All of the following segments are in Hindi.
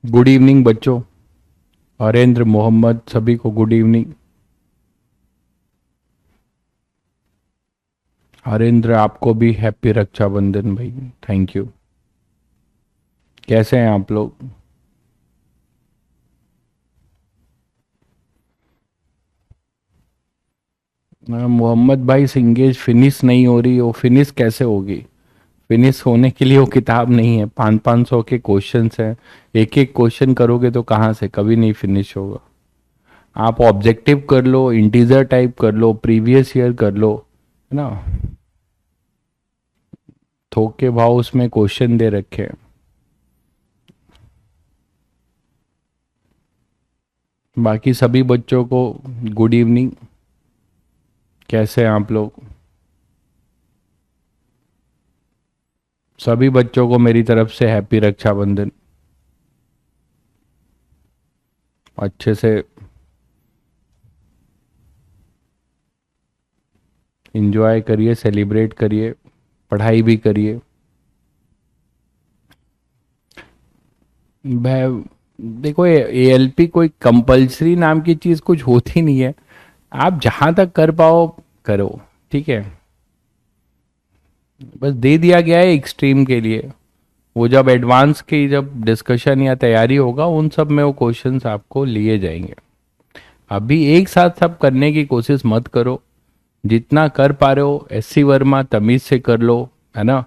गुड इवनिंग बच्चों। हरेंद्र मोहम्मद सभी को गुड इवनिंग। हरेंद्र आपको भी हैप्पी रक्षाबंधन भाई। Thank you. कैसे हैं आप लोग? मोहम्मद भाई सिंगेज फिनिश नहीं हो रही, वो फिनिश कैसे होगी? फिनिश होने के लिए वो किताब नहीं है, 500 के क्वेश्चंस हैं। एक एक क्वेश्चन करोगे तो कहाँ से, कभी नहीं फिनिश होगा। आप ऑब्जेक्टिव कर लो, इंटीजर टाइप कर लो, प्रीवियस ईयर कर लो, है ना। थोक के भाव उसमें क्वेश्चन दे रखे हैं। बाकी सभी बच्चों को गुड इवनिंग। कैसे हैं आप लोग? सभी बच्चों को मेरी तरफ से हैप्पी रक्षाबंधन। अच्छे से एंजॉय करिए, सेलिब्रेट करिए, पढ़ाई भी करिए। भाई देखो, एएलपी कोई कंपलसरी नाम की चीज कुछ होती नहीं है। आप जहां तक कर पाओ करो, ठीक है। बस दे दिया गया है एक्सट्रीम के लिए। वो जब एडवांस की जब डिस्कशन या तैयारी होगा उन सब में वो क्वेश्चंस आपको लिए जाएंगे। अभी एक साथ सब करने की कोशिश मत करो। जितना कर पा रहे हो एससी वर्मा तमीज से कर लो, है ना।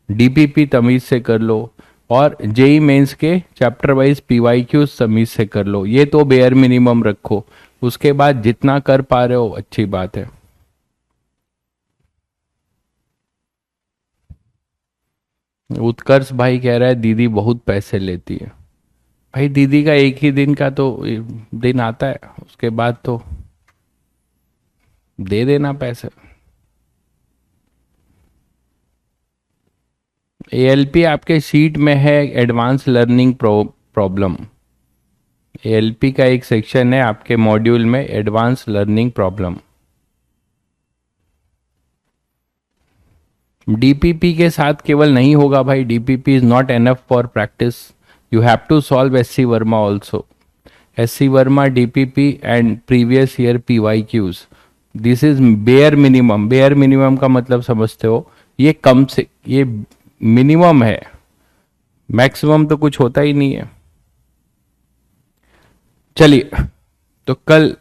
डीपीपी तमीज से कर लो, और जेई मेंस के चैप्टर वाइज पीवाईक्यूज तमीज से कर लो। ये तो बेयर मिनिमम रखो। उसके बाद जितना कर पा रहे हो अच्छी बात है। उत्कर्ष भाई कह रहा है दीदी बहुत पैसे लेती है। भाई दीदी का एक ही दिन का तो दिन आता है, उसके बाद तो दे देना पैसे। एएलपी आपके सीट में है, एडवांस लर्निंग प्रॉब्लम। एएलपी का एक सेक्शन है आपके मॉड्यूल में, एडवांस लर्निंग प्रॉब्लम। डीपीपी के साथ केवल नहीं होगा भाई, DPP is not enough for practice. You have to solve SC Verma also. SC Verma, DPP and previous year PYQs. This is bare minimum. Bare minimum का मतलब समझते हो? ये कम से ये मिनिमम है, मैक्सिमम तो कुछ होता ही नहीं है। चलिए, तो कल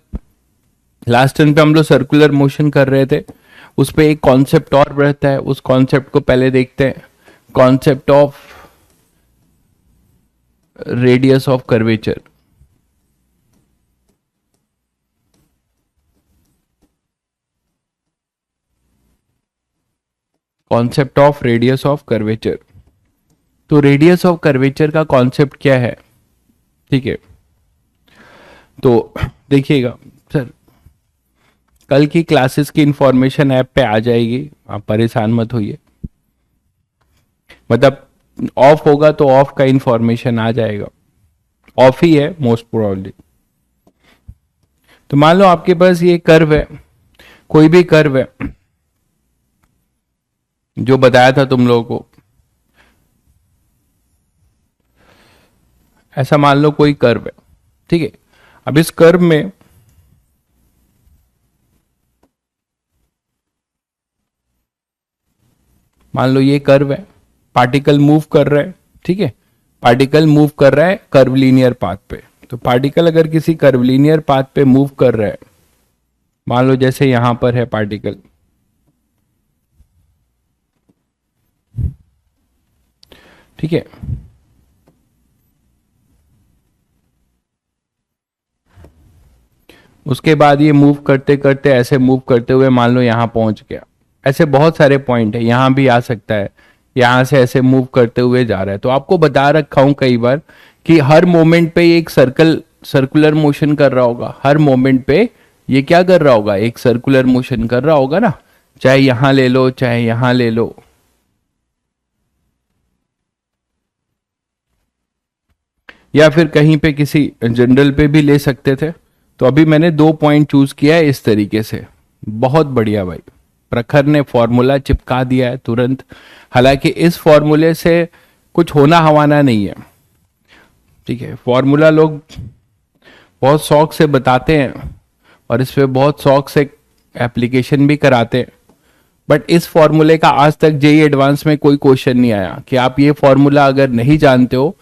लास्ट टर्न पे हम लोग सर्कुलर मोशन कर रहे थे। उस पे एक कॉन्सेप्ट और रहता है, उस कॉन्सेप्ट को पहले देखते हैं। Concept of radius of curvature. Concept of radius of curvature. तो रेडियस ऑफ कर्वेचर का कॉन्सेप्ट क्या है? ठीक है, तो देखिएगा सर, कल की क्लासेस की इंफॉर्मेशन ऐप पे आ जाएगी, आप परेशान मत होइए। मतलब ऑफ होगा तो ऑफ का इंफॉर्मेशन आ जाएगा। ऑफ ही है मोस्ट प्रोबेबली। तो मान लो आपके पास ये कर्व है, कोई भी कर्व है जो बताया था तुम लोगों को। ऐसा मान लो कोई कर्व है, ठीक है। अब इस कर्व में मान लो ये कर्व है, पार्टिकल मूव कर रहा है, ठीक है। पार्टिकल मूव कर रहा है कर्वलीनियर पाथ पे। तो पार्टिकल अगर किसी कर्वलीनियर पाथ पे मूव कर रहा है, मान लो जैसे यहां पर है पार्टिकल, ठीक है। उसके बाद ये मूव करते करते, ऐसे मूव करते हुए मान लो यहां पहुंच गया। ऐसे बहुत सारे पॉइंट है, यहां भी आ सकता है। यहां से ऐसे मूव करते हुए जा रहा है। तो आपको बता रखा हूं कई बार कि हर मोमेंट पे एक सर्कुलर मोशन कर रहा होगा। हर मोमेंट पे ये क्या कर रहा होगा? एक सर्कुलर मोशन कर रहा होगा ना। चाहे यहां ले लो, चाहे यहां ले लो, या फिर कहीं पे किसी जनरल पे भी ले सकते थे। तो अभी मैंने दो पॉइंट चूज किया है इस तरीके से। बहुत बढ़िया भाई, प्रखर ने फॉर्मूला चिपका दिया है तुरंत। हालांकि इस फॉर्मूले से कुछ होना हवाना नहीं है। ठीक है, फॉर्मूला लोग बहुत शौक से बताते हैं और इस पे बहुत शौक से एप्लीकेशन भी कराते हैं, बट इस फॉर्मूले का आज तक जेई एडवांस में कोई क्वेश्चन नहीं आया कि आप ये फॉर्मूला अगर नहीं जानते हो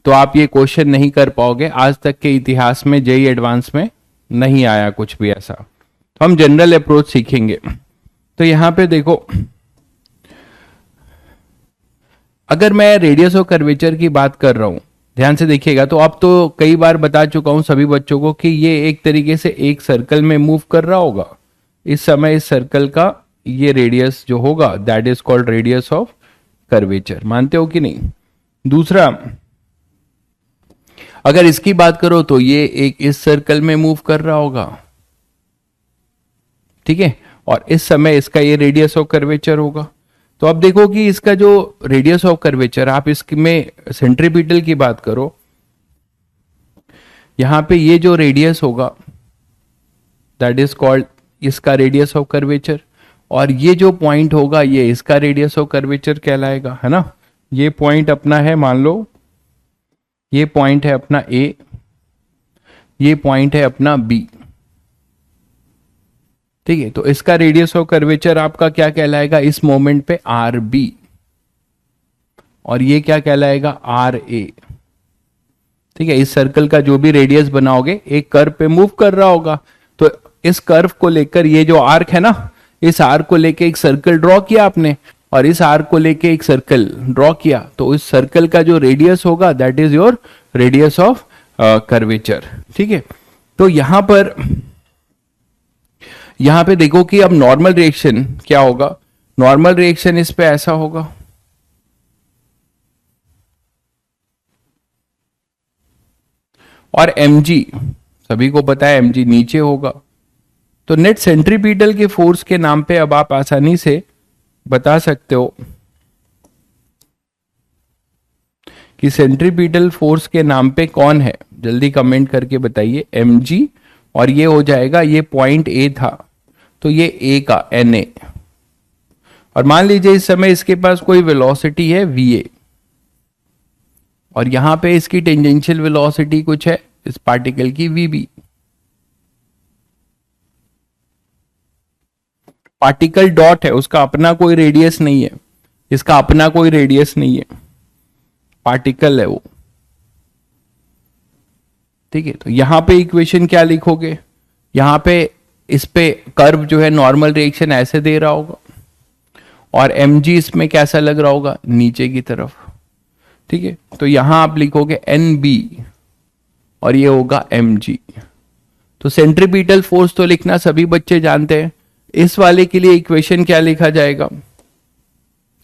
तो आप ये क्वेश्चन नहीं कर पाओगे। आज तक के इतिहास में जेई एडवांस में नहीं आया कुछ भी ऐसा। तो हम जनरल अप्रोच सीखेंगे। तो यहां पे देखो, अगर मैं रेडियस ऑफ कर्वेचर की बात कर रहा हूं, ध्यान से देखिएगा, तो अब तो कई बार बता चुका हूं सभी बच्चों को कि ये एक तरीके से एक सर्कल में मूव कर रहा होगा। इस समय इस सर्कल का ये रेडियस जो होगा that is called radius of curvature. मानते हो कि नहीं? दूसरा, अगर इसकी बात करो तो ये एक इस सर्कल में मूव कर रहा होगा, ठीक है, और इस समय इसका ये रेडियस ऑफ कर्वेचर होगा। तो अब देखो कि इसका जो रेडियस ऑफ कर्वेचर, आप इसमें सेंट्रीपिटल की बात करो, यहां पे ये जो रेडियस होगा दैट इज कॉल्ड इसका रेडियस ऑफ कर्वेचर, और ये जो पॉइंट होगा ये इसका रेडियस ऑफ कर्वेचर कहलाएगा, है ना। ये पॉइंट अपना है, मान लो ये पॉइंट है अपना ए, ये पॉइंट है अपना बी, ठीक है। तो इसका रेडियस ऑफ कर्वेचर आपका क्या कहलाएगा इस मोमेंट पे? आर बी, और ये क्या कहलाएगा? आर ए, ठीक है। इस सर्कल का जो भी रेडियस बनाओगे एक कर्व पे मूव कर रहा होगा, तो इस कर्व को लेकर ये जो आर्क है ना, इस आर्क को लेकर एक सर्कल ड्रॉ किया आपने, और इस आर्क को लेके एक सर्कल ड्रॉ किया, तो इस सर्कल का जो रेडियस होगा that is your radius of curvature, ठीक है। तो यहां पे देखो कि अब नॉर्मल रिएक्शन क्या होगा। नॉर्मल रिएक्शन इस पे ऐसा होगा, और mg सभी को पता है mg नीचे होगा। तो नेट सेंट्रीपिटल के फोर्स के नाम पे अब आप आसानी से बता सकते हो कि सेंट्रीपिटल फोर्स के नाम पे कौन है। जल्दी कमेंट करके बताइए। mg, और ये हो जाएगा, ये पॉइंट ए था तो ये ए का Na, और मान लीजिए इस समय इसके पास कोई वेलोसिटी है va, और यहां पे इसकी टेंजेंशियल वेलोसिटी कुछ है इस पार्टिकल की vb। पार्टिकल डॉट है, उसका अपना कोई रेडियस नहीं है, इसका अपना कोई रेडियस नहीं है, पार्टिकल है वो, ठीक है। तो यहां पे इक्वेशन क्या लिखोगे? यहां पे इस पे कर्व जो है नॉर्मल रिएक्शन ऐसे दे रहा होगा, और mg इसमें कैसा लग रहा होगा? नीचे की तरफ, ठीक है। तो यहां आप लिखोगे nb, और ये होगा mg। तो सेंट्रीपिटल फोर्स तो लिखना सभी बच्चे जानते हैं। इस वाले के लिए इक्वेशन क्या लिखा जाएगा?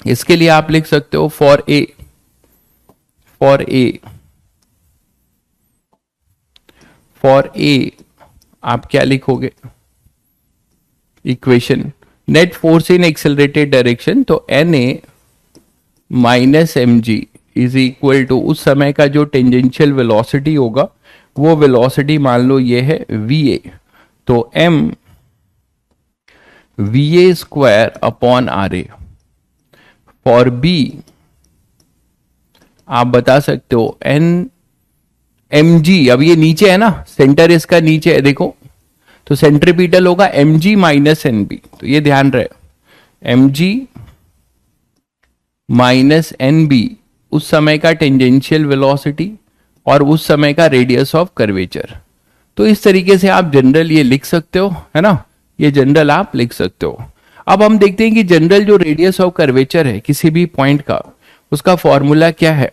इसके लिए आप लिख सकते हो फॉर ए आप क्या लिखोगे equation? Net force in accelerated direction, तो Na minus mg is equal to उस समय का जो टेंजेंशियल वेलोसिटी होगा, वो वेलोसिटी मान लो ये है va, तो m va square upon R A. For B आप बता सकते हो mg, अब ये नीचे है ना, सेंटर इसका नीचे है देखो, तो सेंट्रीपिटल होगा mg माइनस nb। तो ये ध्यान रहे, mg माइनस nb उस समय का टेंजेंशियल वेलोसिटी और उस समय का रेडियस ऑफ कर्वेचर। तो इस तरीके से आप जनरल ये लिख सकते हो, है ना, ये जनरल आप लिख सकते हो। अब हम देखते हैं कि जनरल जो रेडियस ऑफ कर्वेचर है किसी भी पॉइंट का, उसका फॉर्मूला क्या है।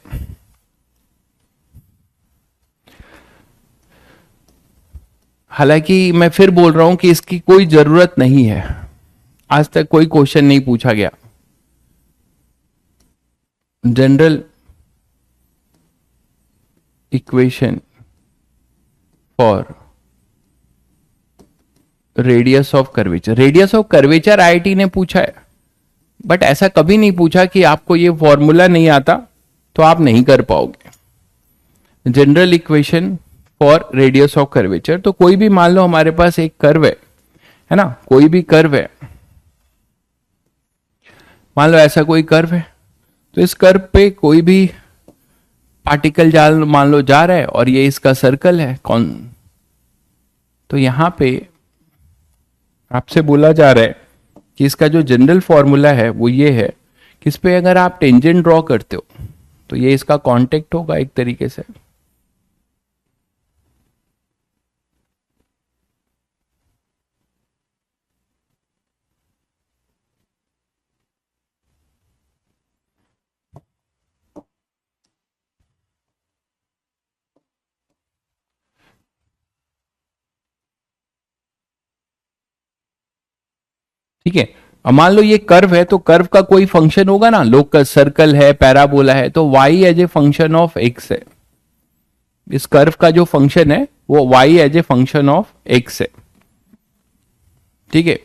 हालांकि मैं फिर बोल रहा हूं कि इसकी कोई जरूरत नहीं है, आज तक कोई क्वेश्चन नहीं पूछा गया। General equation for radius of curvature, radius of curvature IIT ने पूछा है, बट ऐसा कभी नहीं पूछा कि आपको ये फॉर्मूला नहीं आता तो आप नहीं कर पाओगे। General equation for radius of curvature, तो कोई भी मान लो हमारे पास एक कर्व है ना, कोई भी कर्व है, मान लो ऐसा कोई कर्व है, तो इस कर्व पे कोई भी पार्टिकल जाल मान लो जा रहा है और ये इसका सर्कल है कौन, तो यहां पे आपसे बोला जा रहा है कि इसका जो जनरल फॉर्मूला है वो ये है कि इस पे अगर आप टेंजेंट ड्रॉ करते हो तो ये इसका कांटेक्ट होगा एक तरीके से। ठीक है, अब मान लो ये कर्व है तो कर्व का कोई फंक्शन होगा ना, लोकस, सर्कल है, पैराबोला है, तो y as a function of x है। इस कर्व का जो फंक्शन है वो y as a function of x है। ठीक है,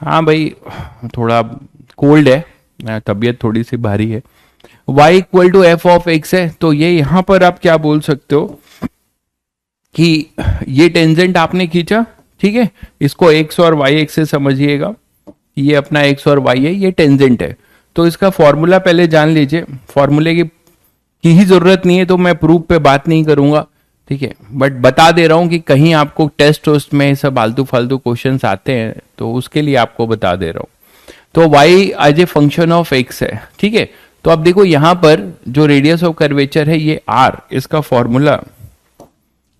हाँ भाई थोड़ा कोल्ड है, तबीयत थोड़ी सी भारी है। y equal to F of x है, तो ये यहां पर आप क्या बोल सकते हो कि ये टेंजेंट आपने खींचा, ठीक है, इसको x और y एक्सिस समझिएगा, ये अपना x और y है, ये टेंजेंट है। तो इसका फॉर्मूला पहले जान लीजिए, फॉर्मूले की ही जरूरत नहीं है तो मैं प्रूफ पे बात नहीं करूंगा, ठीक है, बट बता दे रहा हूं कि कहीं आपको टेस्ट में सब आलतू फालतू क्वेश्चंस आते हैं तो उसके लिए आपको बता दे रहा हूं। तो y as a function of x है, ठीक है। तो अब देखो यहां पर जो रेडियस ऑफ कर्वेचर है ये r, इसका फॉर्मूला,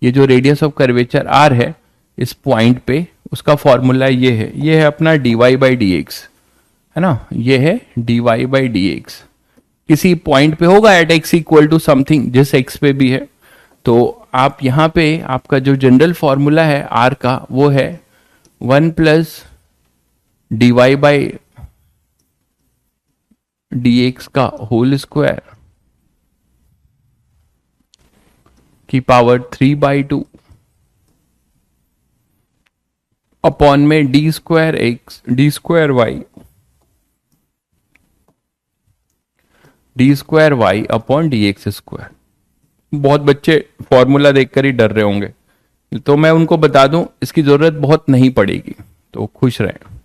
ये जो रेडियस ऑफ कर्वेचर r है इस पॉइंट पे, उसका फॉर्मूला ये है अपना dy बाई डी एक्स, है ना, ये है dy बाई डी एक्स, किसी पॉइंट पे होगा at x equal to something जिस x पे भी है। तो आप यहां पे आपका जो जनरल फॉर्मूला है r का वो है 1 plus dy by D X का होल स्क्वायर की पावर 3/2 अपॉन में D square X D square Y, D square Y upon D X square. बहुत बच्चे फॉर्मूला देखकर ही डर रहे होंगे, तो मैं उनको बता दूं इसकी जरूरत बहुत नहीं पड़ेगी, तो खुश रहें।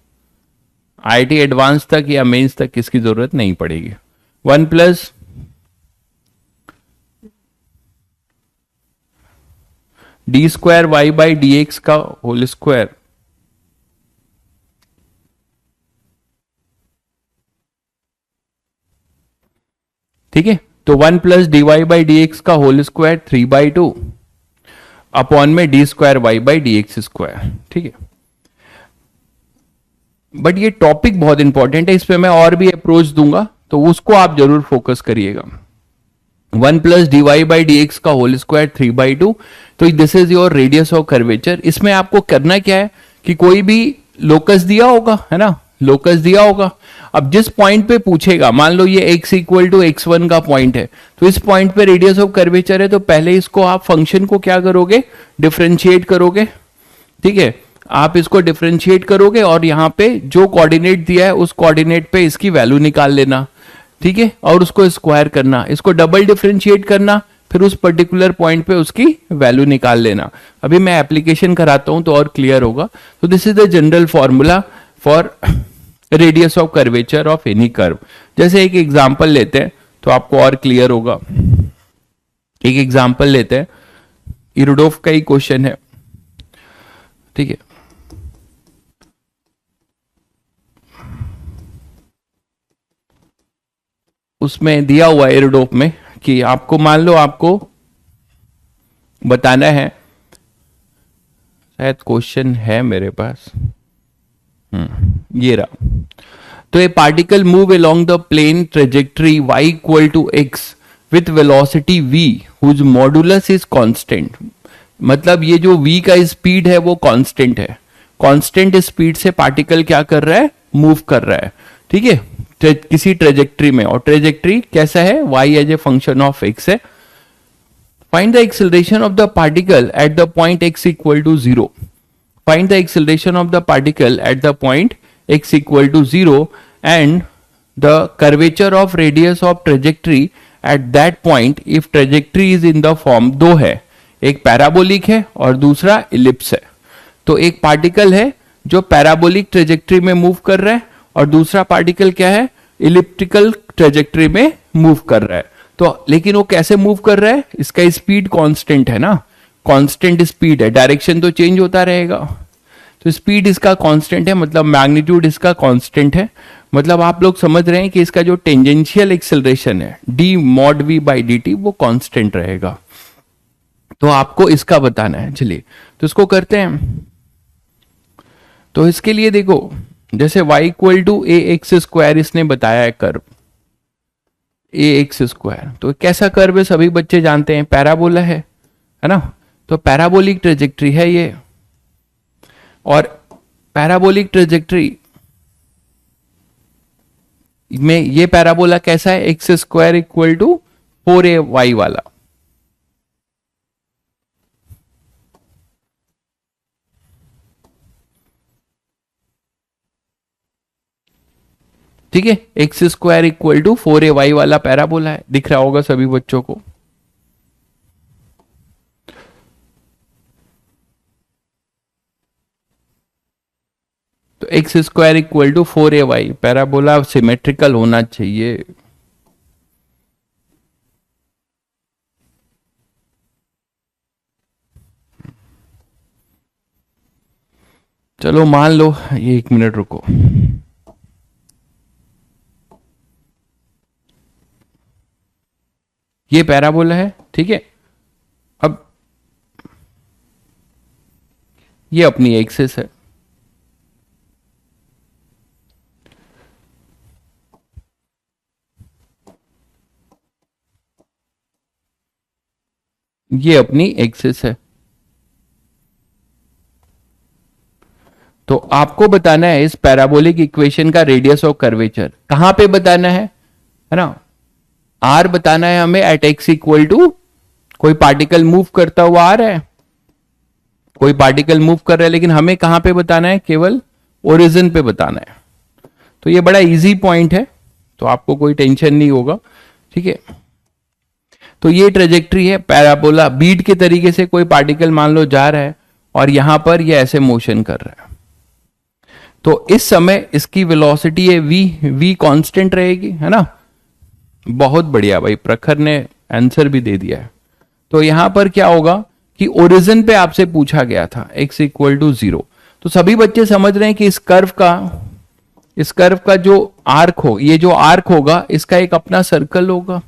आईआईटी एडवांस तक या मेंस तक इसकी जरूरत नहीं पड़ेगी। 1 plus D square Y by D X का होल स्क्वायर ठीक है, तो 1 plus D Y by D X का होल स्क्वायर 3/2 अपॉन में D square Y by D X square, ठीक है। बट ये टॉपिक बहुत इंपॉर्टेंट है, इस पे मैं और भी अप्रोच दूंगा तो उसको आप जरूर फोकस करिएगा। 1 plus D Y by D X का होल स्क्वायर 3/2, तो this is your radius of curvature. इसमें आपको करना क्या है कि कोई भी लोकस दिया होगा, है ना, लोकस दिया होगा, अब जिस पॉइंट पे पूछेगा, मान लो ये x इक्वल टू x1 का पॉइंट है, तो इस पॉइंट पे रेडियस ऑफ कर्वेचर है, तो पहले इसको आप फंक्शन को क्या करोगे, डिफरेंशिएट करोगे, ठीक है, आप इसको डिफरेंशिएट करोगे और यहां पे जो कोऑर्डिनेट दिया है उस कोऑर्डिनेट पे इसकी वैल्यू निकाल लेना, ठीक है, और उसको स्क्वायर करना, इसको डबल डिफरेंशिएट करना, फिर उस पर्टिकुलर पॉइंट पे उसकी वैल्यू निकाल लेना। अभी मैं एप्लीकेशन कराता हूं तो और क्लियर होगा। तो this is the general formula for radius of curvature of any curve. जैसे एक एग्जांपल लेते हैं तो आपको और क्लियर होगा। एक एग्जांपल लेते हैं, इरडोफ का ही क्वेश्चन है, ठीक है, उसमें दिया हुआ है इरडोफ में कि आपको, मान लो आपको बताना है, शायद क्वेश्चन है मेरे पास, ये रहा, तो a particle move along the plane trajectory y equal to x with velocity v whose modulus is constant. मतलब ये जो v का स्पीड है वो कांस्टेंट है, कांस्टेंट स्पीड से पार्टिकल क्या कर रहा है, मूव कर रहा है, ठीक है, किसी ट्रेजेक्टरी में, और ट्रेजेक्टरी कैसा है, y as a function of x है। Find the acceleration of the particle at the point x equal to 0। Find the acceleration of the particle at the point x equal to 0 and the curvature of radius of trajectory at that point if trajectory is in the form, दो है, एक पैराबोलिक है और दूसरा इलिप्स है। तो एक पार्टिकल है जो पैराबोलिक ट्रेजेक्टरी में मूव कर रहा है और दूसरा पार्टिकल क्या है, इलिप्टिकल ट्रेजेक्टरी में मूव कर रहा है। तो लेकिन वो कैसे मूव कर रहा है, इसका स्पीड कांस्टेंट है ना, कांस्टेंट स्पीड है, डायरेक्शन तो चेंज होता रहेगा। तो स्पीड इसका कांस्टेंट है, मतलब मैग्नीट्यूड इसका कांस्टेंट है, मतलब आप लोग समझ रहे हैं कि इसका जो टेंजेंशियल एक्सेलरेशन है D mod we by D T वो कांस्टेंट रहेगा। तो आपको इसका बताना है। चलिए तो इसको करते हैं। तो इसके लिए देखो, जैसे y equal to A X square इसने बताया है कर्व ए एक्स स्क्वायर, तो कैसा कर्व है सभी बच्चे जानते हैं, पैराबोला है ना। तो पैराबोलिक ट्रेजेक्ट्री है ये, और पैराबोलिक ट्रेजेक्ट्री में ये पैराबोला कैसा है, x square equal to 4ay वाला। ठीक है, x square equal to 4ay वाला पैराबोला है, दिख रहा होगा सभी बच्चों को। तो X square equal to 4ay, parabola symmetrical होना चाहिए। चलो मान लो, ये 1 मिनट रुको। ये पैराबोला है, ठीक है। अब ये अपनी एक्सिस है, ये अपनी एक्सिस है। तो आपको बताना है इस पैराबोलिक इक्वेशन का रेडियस ऑफ कर्वेचर कहां पे बताना है ना। आर बताना है हमें एट एक्स इक्वल टू, कोई पार्टिकल मूव करता हुआ आ रहा है, कोई पार्टिकल मूव कर रहा है, लेकिन हमें कहां पे बताना है, केवल ओरिजिन पे बताना है। तो ये बड़ा इजी पॉइंट है, तो आपको कोई टेंशन नहीं होगा, ठीक है। तो ये ट्रेजेक्ट्री है पैराबोला, बीट के तरीके से कोई पार्टिकल मान लो जा रहा है और यहां पर ये ऐसे मोशन कर रहा है। तो इस समय इसकी वेलोसिटी है v कांस्टेंट रहेगी, है ना। बहुत बढ़िया भाई, प्रखर ने आंसर भी दे दिया है। तो यहां पर क्या होगा कि ओरिजिन पे आपसे पूछा गया था x इक्वल टू 0। तो सभी बच्चे समझ रहे हैं कि इस कर्व का जो आर्क हो, ये जो आर्क होगा इसका एक अपना सर्कल होगा,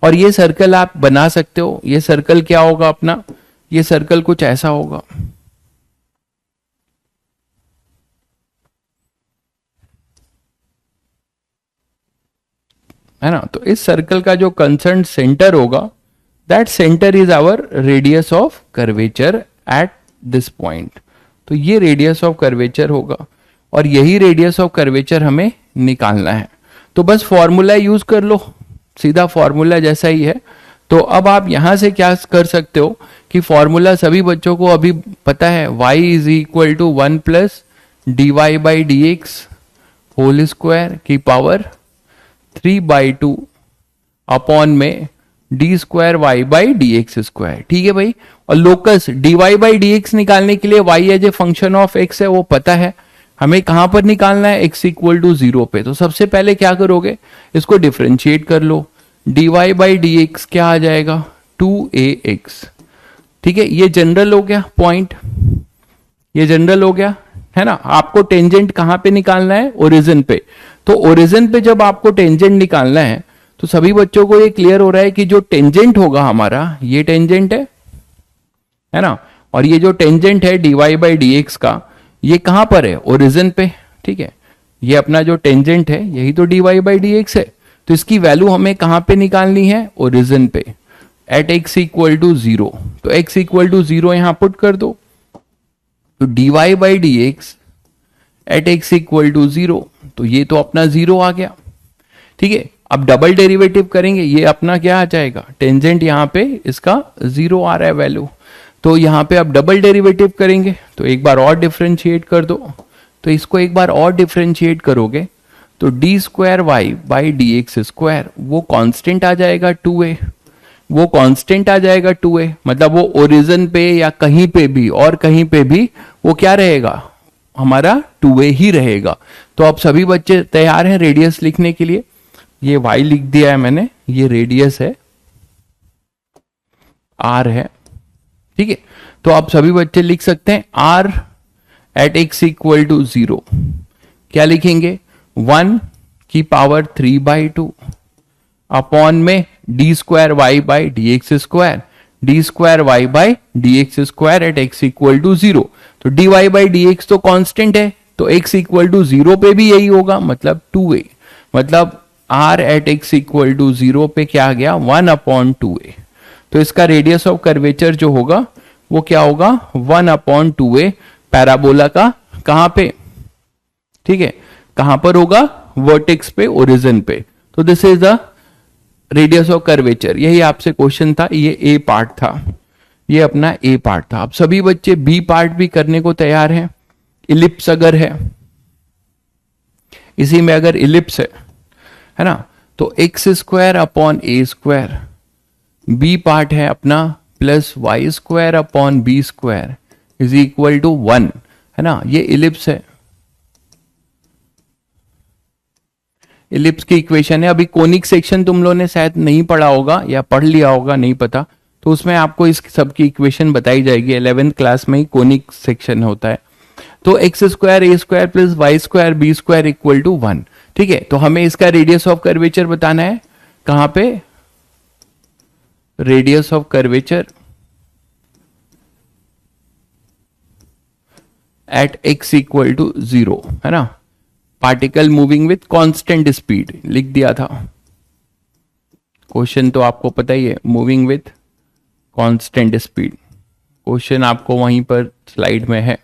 और ये सर्कल आप बना सकते हो। ये सर्कल क्या होगा अपना, ये सर्कल कुछ ऐसा होगा, है ना। तो इस सर्कल का जो कंसर्न सेंटर होगा, that centre is our radius of curvature at this point. तो ये रेडियस ऑफ कर्वेचर होगा, और यही रेडियस ऑफ कर्वेचर हमें निकालना है। तो बस फॉर्मूला यूज कर लो, सीधा फॉर्मूला जैसा ही है। तो अब आप यहां से क्या कर सकते हो कि फॉर्मूला सभी बच्चों को अभी पता है, y is equal to 1 plus D Y by D X whole square की पावर 3/2 अपॉन में D square Y by D X square, ठीक है भाई। और locus D Y by D X निकालने के लिए y as a function of x है, वो पता है हमें कहां पर निकालना है, x इक्वल टू 0 पे। तो सबसे पहले क्या करोगे, इसको डिफरेंशिएट कर लो, D Y by D X क्या आ जाएगा 2ax, ठीक है। ये जनरल हो गया पॉइंट, ये जनरल हो गया, है ना। आपको टेंजेंट कहां पे निकालना है, ओरिजिन पे। तो ओरिजिन पे जब आपको टेंजेंट निकालना है तो सभी बच्चों को ये क्लियर हो रहा है कि जो टेंजेंट होगा हमारा, ये टेंजेंट है ना, और ये जो टेंजेंट है D Y by D X का, ये कहां पर है, ओरिजिन पे, ठीक है। ये अपना जो टेंजेंट है यही तो D Y by D X है। तो इसकी वैल्यू हमें कहां पे निकालनी है, ओरिजिन पे, एट एक्स इक्वल टू 0। तो एक्स इक्वल टू 0 यहां पुट कर दो, तो D Y by D X at X equal to 0, तो ये तो अपना 0 आ गया, ठीक है। अब डबल डेरिवेटिव करेंगे, ये अपना क्या आ जाएगा, टेंजेंट यहां पे इसका 0 आ रहा है वैल्यू। तो यहां पे अब डबल डेरिवेटिव करेंगे, तो एक बार और डिफरेंशिएट कर दो। तो इसको एक बार और डिफरेंशिएट करोगे तो D square Y by D X square, वो कांस्टेंट आ जाएगा 2a, वो कांस्टेंट आ जाएगा 2a, मतलब वो ओरिजिन पे या कहीं पे भी और कहीं पे भी वो क्या रहेगा, हमारा 2a ही रहेगा। तो अब सभी बच्चे तैयार हैं रेडियस लिखने के लिए। ये y लिख दिया है मैंने, ये रेडियस है, r है, ठीक है। तो आप सभी बच्चे लिख सकते हैं r at x equal to 0, क्या लिखेंगे 1 की पावर 3/2 अपॉन में D square Y by D X square, D square Y by D X square at X equal to 0। तो D Y by D X तो कांस्टेंट है, तो x इक्वल टू 0 पे भी यही होगा, मतलब 2a, मतलब r at x equal to 0 पे क्या आ गया 1/2a। तो इसका रेडियस ऑफ कर्वेचर जो होगा वो क्या होगा 1/2a पैराबोला का, कहां पे, ठीक है, कहां पर होगा वर्टेक्स पे, ओरिजिन पे। तो this is the radius of curvature. यही आपसे क्वेश्चन था, ये ए पार्ट था, ये अपना ए पार्ट था। आप सभी बच्चे बी पार्ट भी करने को तैयार हैं। इलिप्स अगर है, इसी में अगर इलिप्स है ना, तो एक्स स्क्वायर अपॉन ए स्क्वायर, बी पार्ट है अपना plus Y square upon B square is equal to 1, है ना, ये इलिप्स है, इलिप्स की इक्वेशन है। अभी कोनिक सेक्शन तुम लोगों ने शायद नहीं पढ़ा होगा या पढ़ लिया होगा, नहीं पता, तो उसमें आपको इस सब की इक्वेशन बताई जाएगी। 11th क्लास में ही कोनिक सेक्शन होता है। तो X square A square plus Y square B square equal to 1, ठीक है। तो हमें इसका रेडियस ऑफ कर्वेचर बताना है, कहां पे, radius of curvature at X equal to 0, है ना, particle moving with constant speed लिख दिया था। क्वेश्चन तो आपको पता ही है, moving with constant speed, question आपको वहीं पर स्लाइड में है।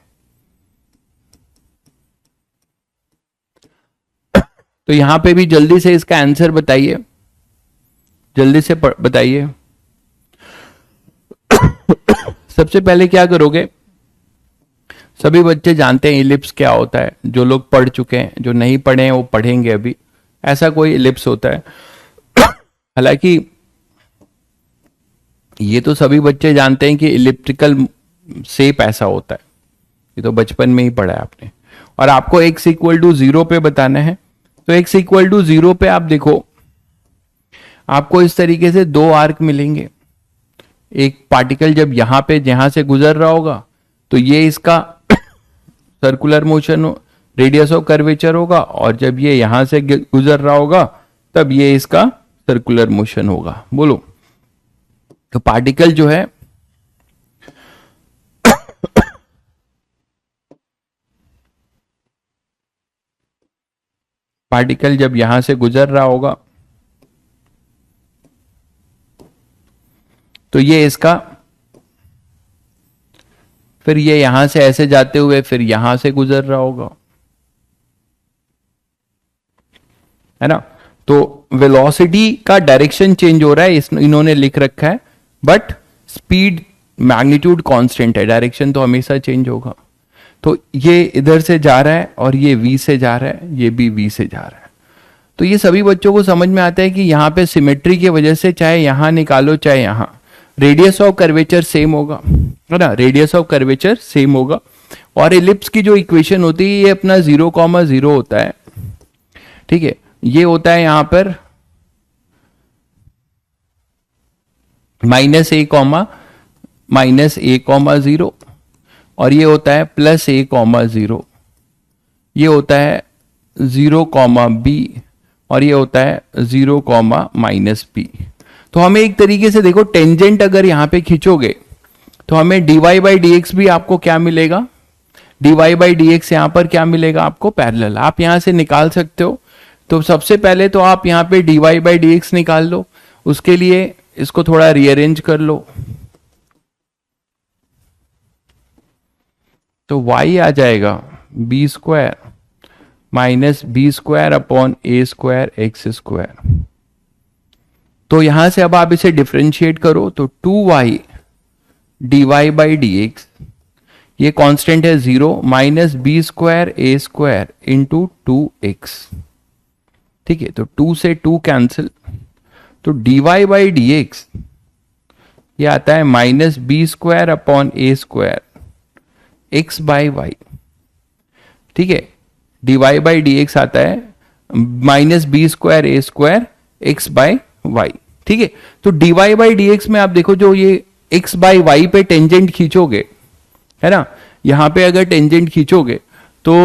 तो यहां पे भी जल्दी से इसका आंसर बताइए, जल्दी से बताइए। सबसे पहले क्या करोगे, सभी बच्चे जानते हैं इलिप्स क्या होता है, जो लोग पढ़ चुके हैं, जो नहीं पढ़े हैं वो पढ़ेंगे अभी। ऐसा कोई इलिप्स होता है, हालांकि ये तो सभी बच्चे जानते हैं कि इलिप्टिकल शेप ऐसा होता है, ये तो बचपन में ही पढ़ा है आपने। और आपको x इक्वल टू 0 पे बताना है, तो x इक्वल टू 0 पे आप देखो, आपको इस तरीके से दो आर्क मिलेंगे। एक पार्टिकल जब यहां पे जहां से गुजर रहा होगा तो ये इसका circular motion, radius of curvature होगा, और जब ये यहां से गुजर रहा होगा तब ये इसका सर्कुलर मोशन होगा। बोलो, तो पार्टिकल जो है पार्टिकल जब यहां से गुजर रहा होगा तो ये इसका, फिर ये यहां से ऐसे जाते हुए फिर यहां से गुजर रहा होगा, है ना। तो वेलोसिटी का डायरेक्शन चेंज हो रहा है, इन्होंने लिख रखा है, बट स्पीड मैग्नीट्यूड कांस्टेंट है, डायरेक्शन तो हमेशा चेंज होगा। तो ये इधर से जा रहा है और ये v से जा रहा है, ये भी v से जा रहा है। तो ये सभी बच्चों को समझ में आता है कि यहाँ पे सिमेट्री की वजह से चाहे यहां निकालो चाहे यहां, रेडियस ऑफ कर्वेचर सेम होगा, है ना, रेडियस ऑफ कर्वेचर सेम होगा। और इलिप्स की जो इक्वेशन होती है ये अपना 0,0 होता है, ठीक है। ये होता है यहां पर -a,-a,0, और ये होता है +a,0, ये होता है 0,b, और ये होता है 0,-b। तो हमें एक तरीके से देखो, टेंजेंट अगर यहां पे खींचोगे तो हमें dy बाई डी एक्स भी आपको क्या मिलेगा, dy बाई डी एक्स यहां पर क्या मिलेगा आपको, पैरेलल। आप यहां से निकाल सकते हो। तो सबसे पहले तो आप यहां पे dy बाई डी एक्स निकाल लो, उसके लिए इसको थोड़ा रीअरेंज कर लो। तो y आ जाएगा b square minus B square upon ए स्क्वायर एक्स स्क्वायर। तो यहां से अब आप इसे डिफरेंशिएट करो, तो 2y dy by D x, ये कांस्टेंट है 0, minus B square A square into 2x, ठीक है। तो 2 से 2 कैंसिल, तो dy बाई डी एक्स ये आता है minus B square upon A square x by Y, ठीक है। dy बाई डी एक्स आता है minus B square A square X by Y. ठीक है, तो dy बाई डी एक्स में आप देखो जो ये x बाई वाई पे टेंजेंट खींचोगे, है ना, यहां पे अगर टेंजेंट खींचोगे तो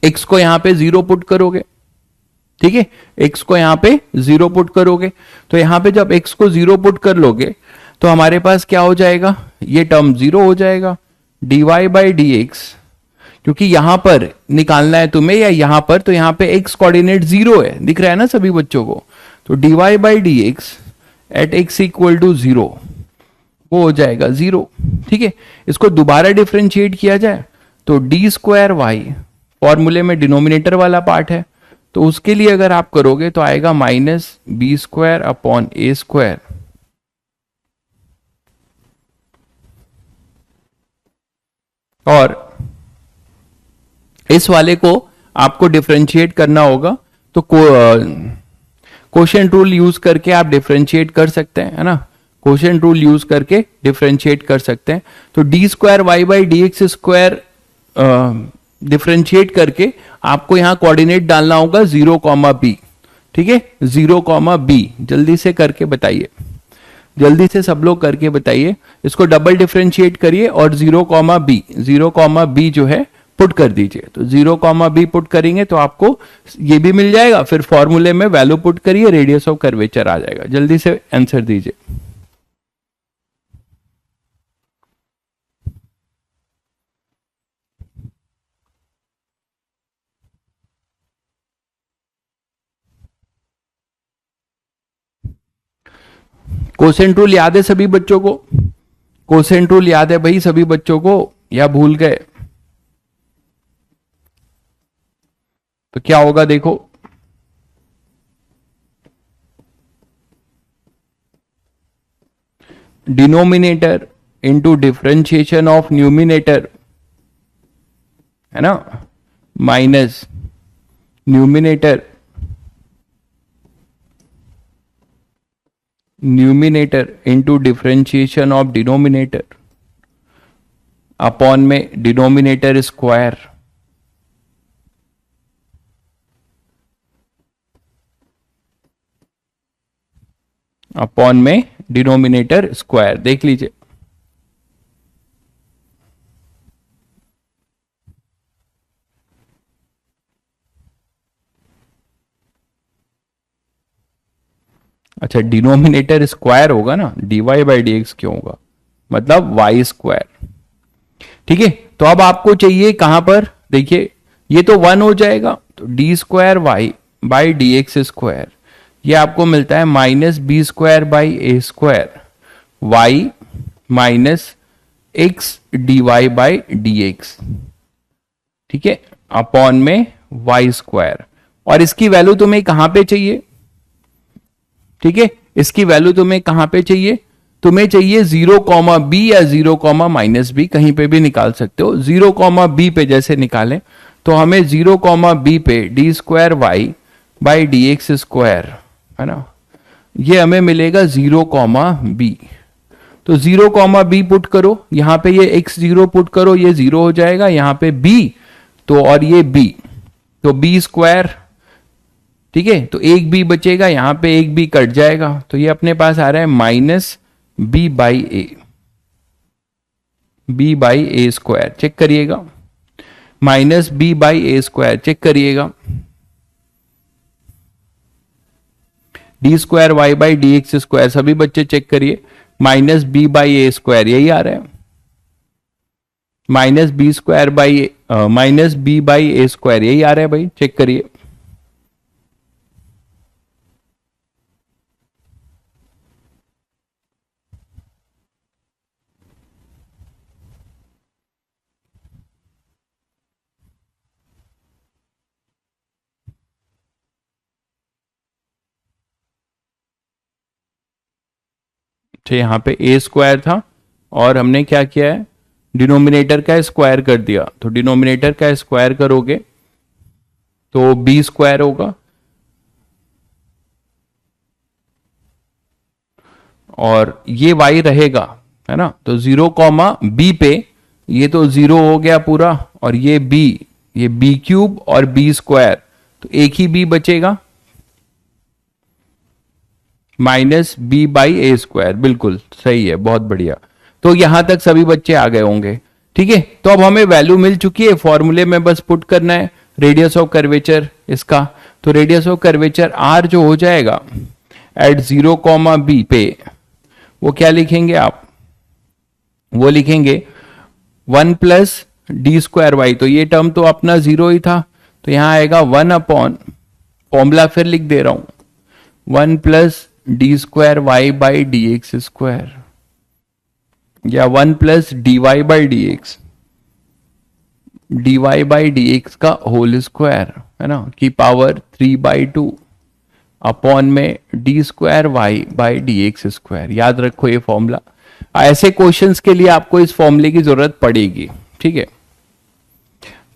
x को यहां पे 0 पुट करोगे। ठीक है, x को यहां पे 0 पुट करोगे, तो यहां पे जब x को 0 पुट कर लोगे तो हमारे पास क्या हो जाएगा, ये टर्म 0 हो जाएगा। dy बाई डी एक्स, क्योंकि यहां पर निकालना है तुम्हें या यहां पर, तो यहां पे x कोऑर्डिनेट 0 है, दिख रहा है ना सभी बच्चों को, तो dy by D X at X equal to 0 वो हो जाएगा 0। ठीक है, इसको दोबारा डिफरेंशिएट किया जाए तो डी स्क्वायर वाई फॉर्मूले में डिनोमिनेटर वाला पार्ट है, तो उसके लिए अगर आप करोगे तो आएगा माइनस बी स्क्वायर अपॉन ए स्क्वायर, और इस वाले को आपको डिफरेंशिएट करना होगा, तो कोशेंट रूल यूज करके आप डिफरेंशिएट कर सकते हैं, है ना, कोशेंट रूल यूज करके डिफरेंशिएट कर सकते हैं। तो D square Y by D X square differentiate करके आपको यहां कोऑर्डिनेट डालना होगा 0, बी। ठीक है, 0, बी, जल्दी से करके बताइए, जल्दी से सब लोग करके बताइए, इसको डबल डिफरेंशिएट करिए और 0, बी, 0, बी जो है पुट कर दीजिए। तो 0, बी पुट करेंगे तो आपको ये भी मिल जाएगा, फिर फॉर्मूले में वैल्यू पुट करिए, रेडियस ऑफ कर्वेचर आ जाएगा। जल्दी से आंसर दीजिए। कोसेंट रूल याद है सभी बच्चों को? कोसेंट रूल याद है भाई सभी बच्चों को, या भूल गए? तो क्या होगा देखो, denominator into differentiation of numerator, है ना, minus numerator into differentiation of denominator upon में डिनोमिनेटर स्क्वायर, अपॉन में डिनोमिनेटर स्क्वायर। देख लीजिए, अच्छा डिनोमिनेटर स्क्वायर होगा ना, dy बाई डी एक्स क्यों होगा, मतलब वाई स्क्वायर। ठीक है, तो अब आपको चाहिए कहां पर, देखिए ये तो 1 हो जाएगा, तो D square Y by D X square, ये आपको मिलता है minus B square by A square Y minus X D Y by D X. ठीक है, अपॉन में वाई स्क्वायर, और इसकी वैल्यू तुम्हें कहां पे चाहिए? ठीक है, इसकी वैल्यू तुम्हें कहां पे चाहिए? तुम्हें चाहिए 0, बी या 0, माइनस बी, कहीं पे भी निकाल सकते हो। 0, बी पे जैसे निकालें तो हमें 0, बी पे D square Y by D X square, है ना, ये हमें मिलेगा 0, बी। तो 0, बी पुट करो, यहां पे ये x0 पुट करो, ये 0 हो जाएगा, यहां पे b, तो और ये b, तो बी स्क्वायर। ठीक है, तो एक बी बचेगा, यहां पे एक बी कट जाएगा, तो ये अपने पास आ रहा है minus B by A square. Check करिएगा, minus B by A square, check करिएगा, D square Y by D X square, सभी बच्चे चेक करिए, minus B by A square, यही आ रहा है, minus B square by minus B by A square, यही आ रहा है भाई, चेक करिए। तो यहां पे ए स्क्वायर था और हमने क्या किया है, डिनोमिनेटर का स्क्वायर कर दिया, तो डिनोमिनेटर का स्क्वायर करोगे तो बी स्क्वायर होगा, और ये y रहेगा, है ना, तो 0, b पे ये तो 0 हो गया पूरा, और ये b क्यूब और b स्क्वायर, तो एक ही बी बचेगा, minus B by A square. बिल्कुल सही है, बहुत बढ़िया। तो यहां तक सभी बच्चे आ गए होंगे, ठीक है। तो अब हमें वैल्यू मिल चुकी है, फॉर्मूले में बस पुट करना है रेडियस ऑफ कर्वेचर इसका। तो रेडियस ऑफ कर्वेचर आर जो हो जाएगा एट 0, बी पे, वो क्या लिखेंगे आप, वो लिखेंगे 1 प्लस डी स्क्वायर वाई। तो ये टर्म तो अपना 0 ही था, तो यहां आएगा 1 अपॉन, फॉर्मूला फिर लिख दे रहा हूं, 1 plus D square Y by D X square, या 1 plus D Y by D X, D Y by D X का होल स्क्वायर, है ना, की पावर 3/2 अपॉन में D square Y by D X square. याद रखो ये फॉर्मूला, ऐसे क्वेश्चंस के लिए आपको इस फॉर्मूले की जरूरत पड़ेगी, ठीक है।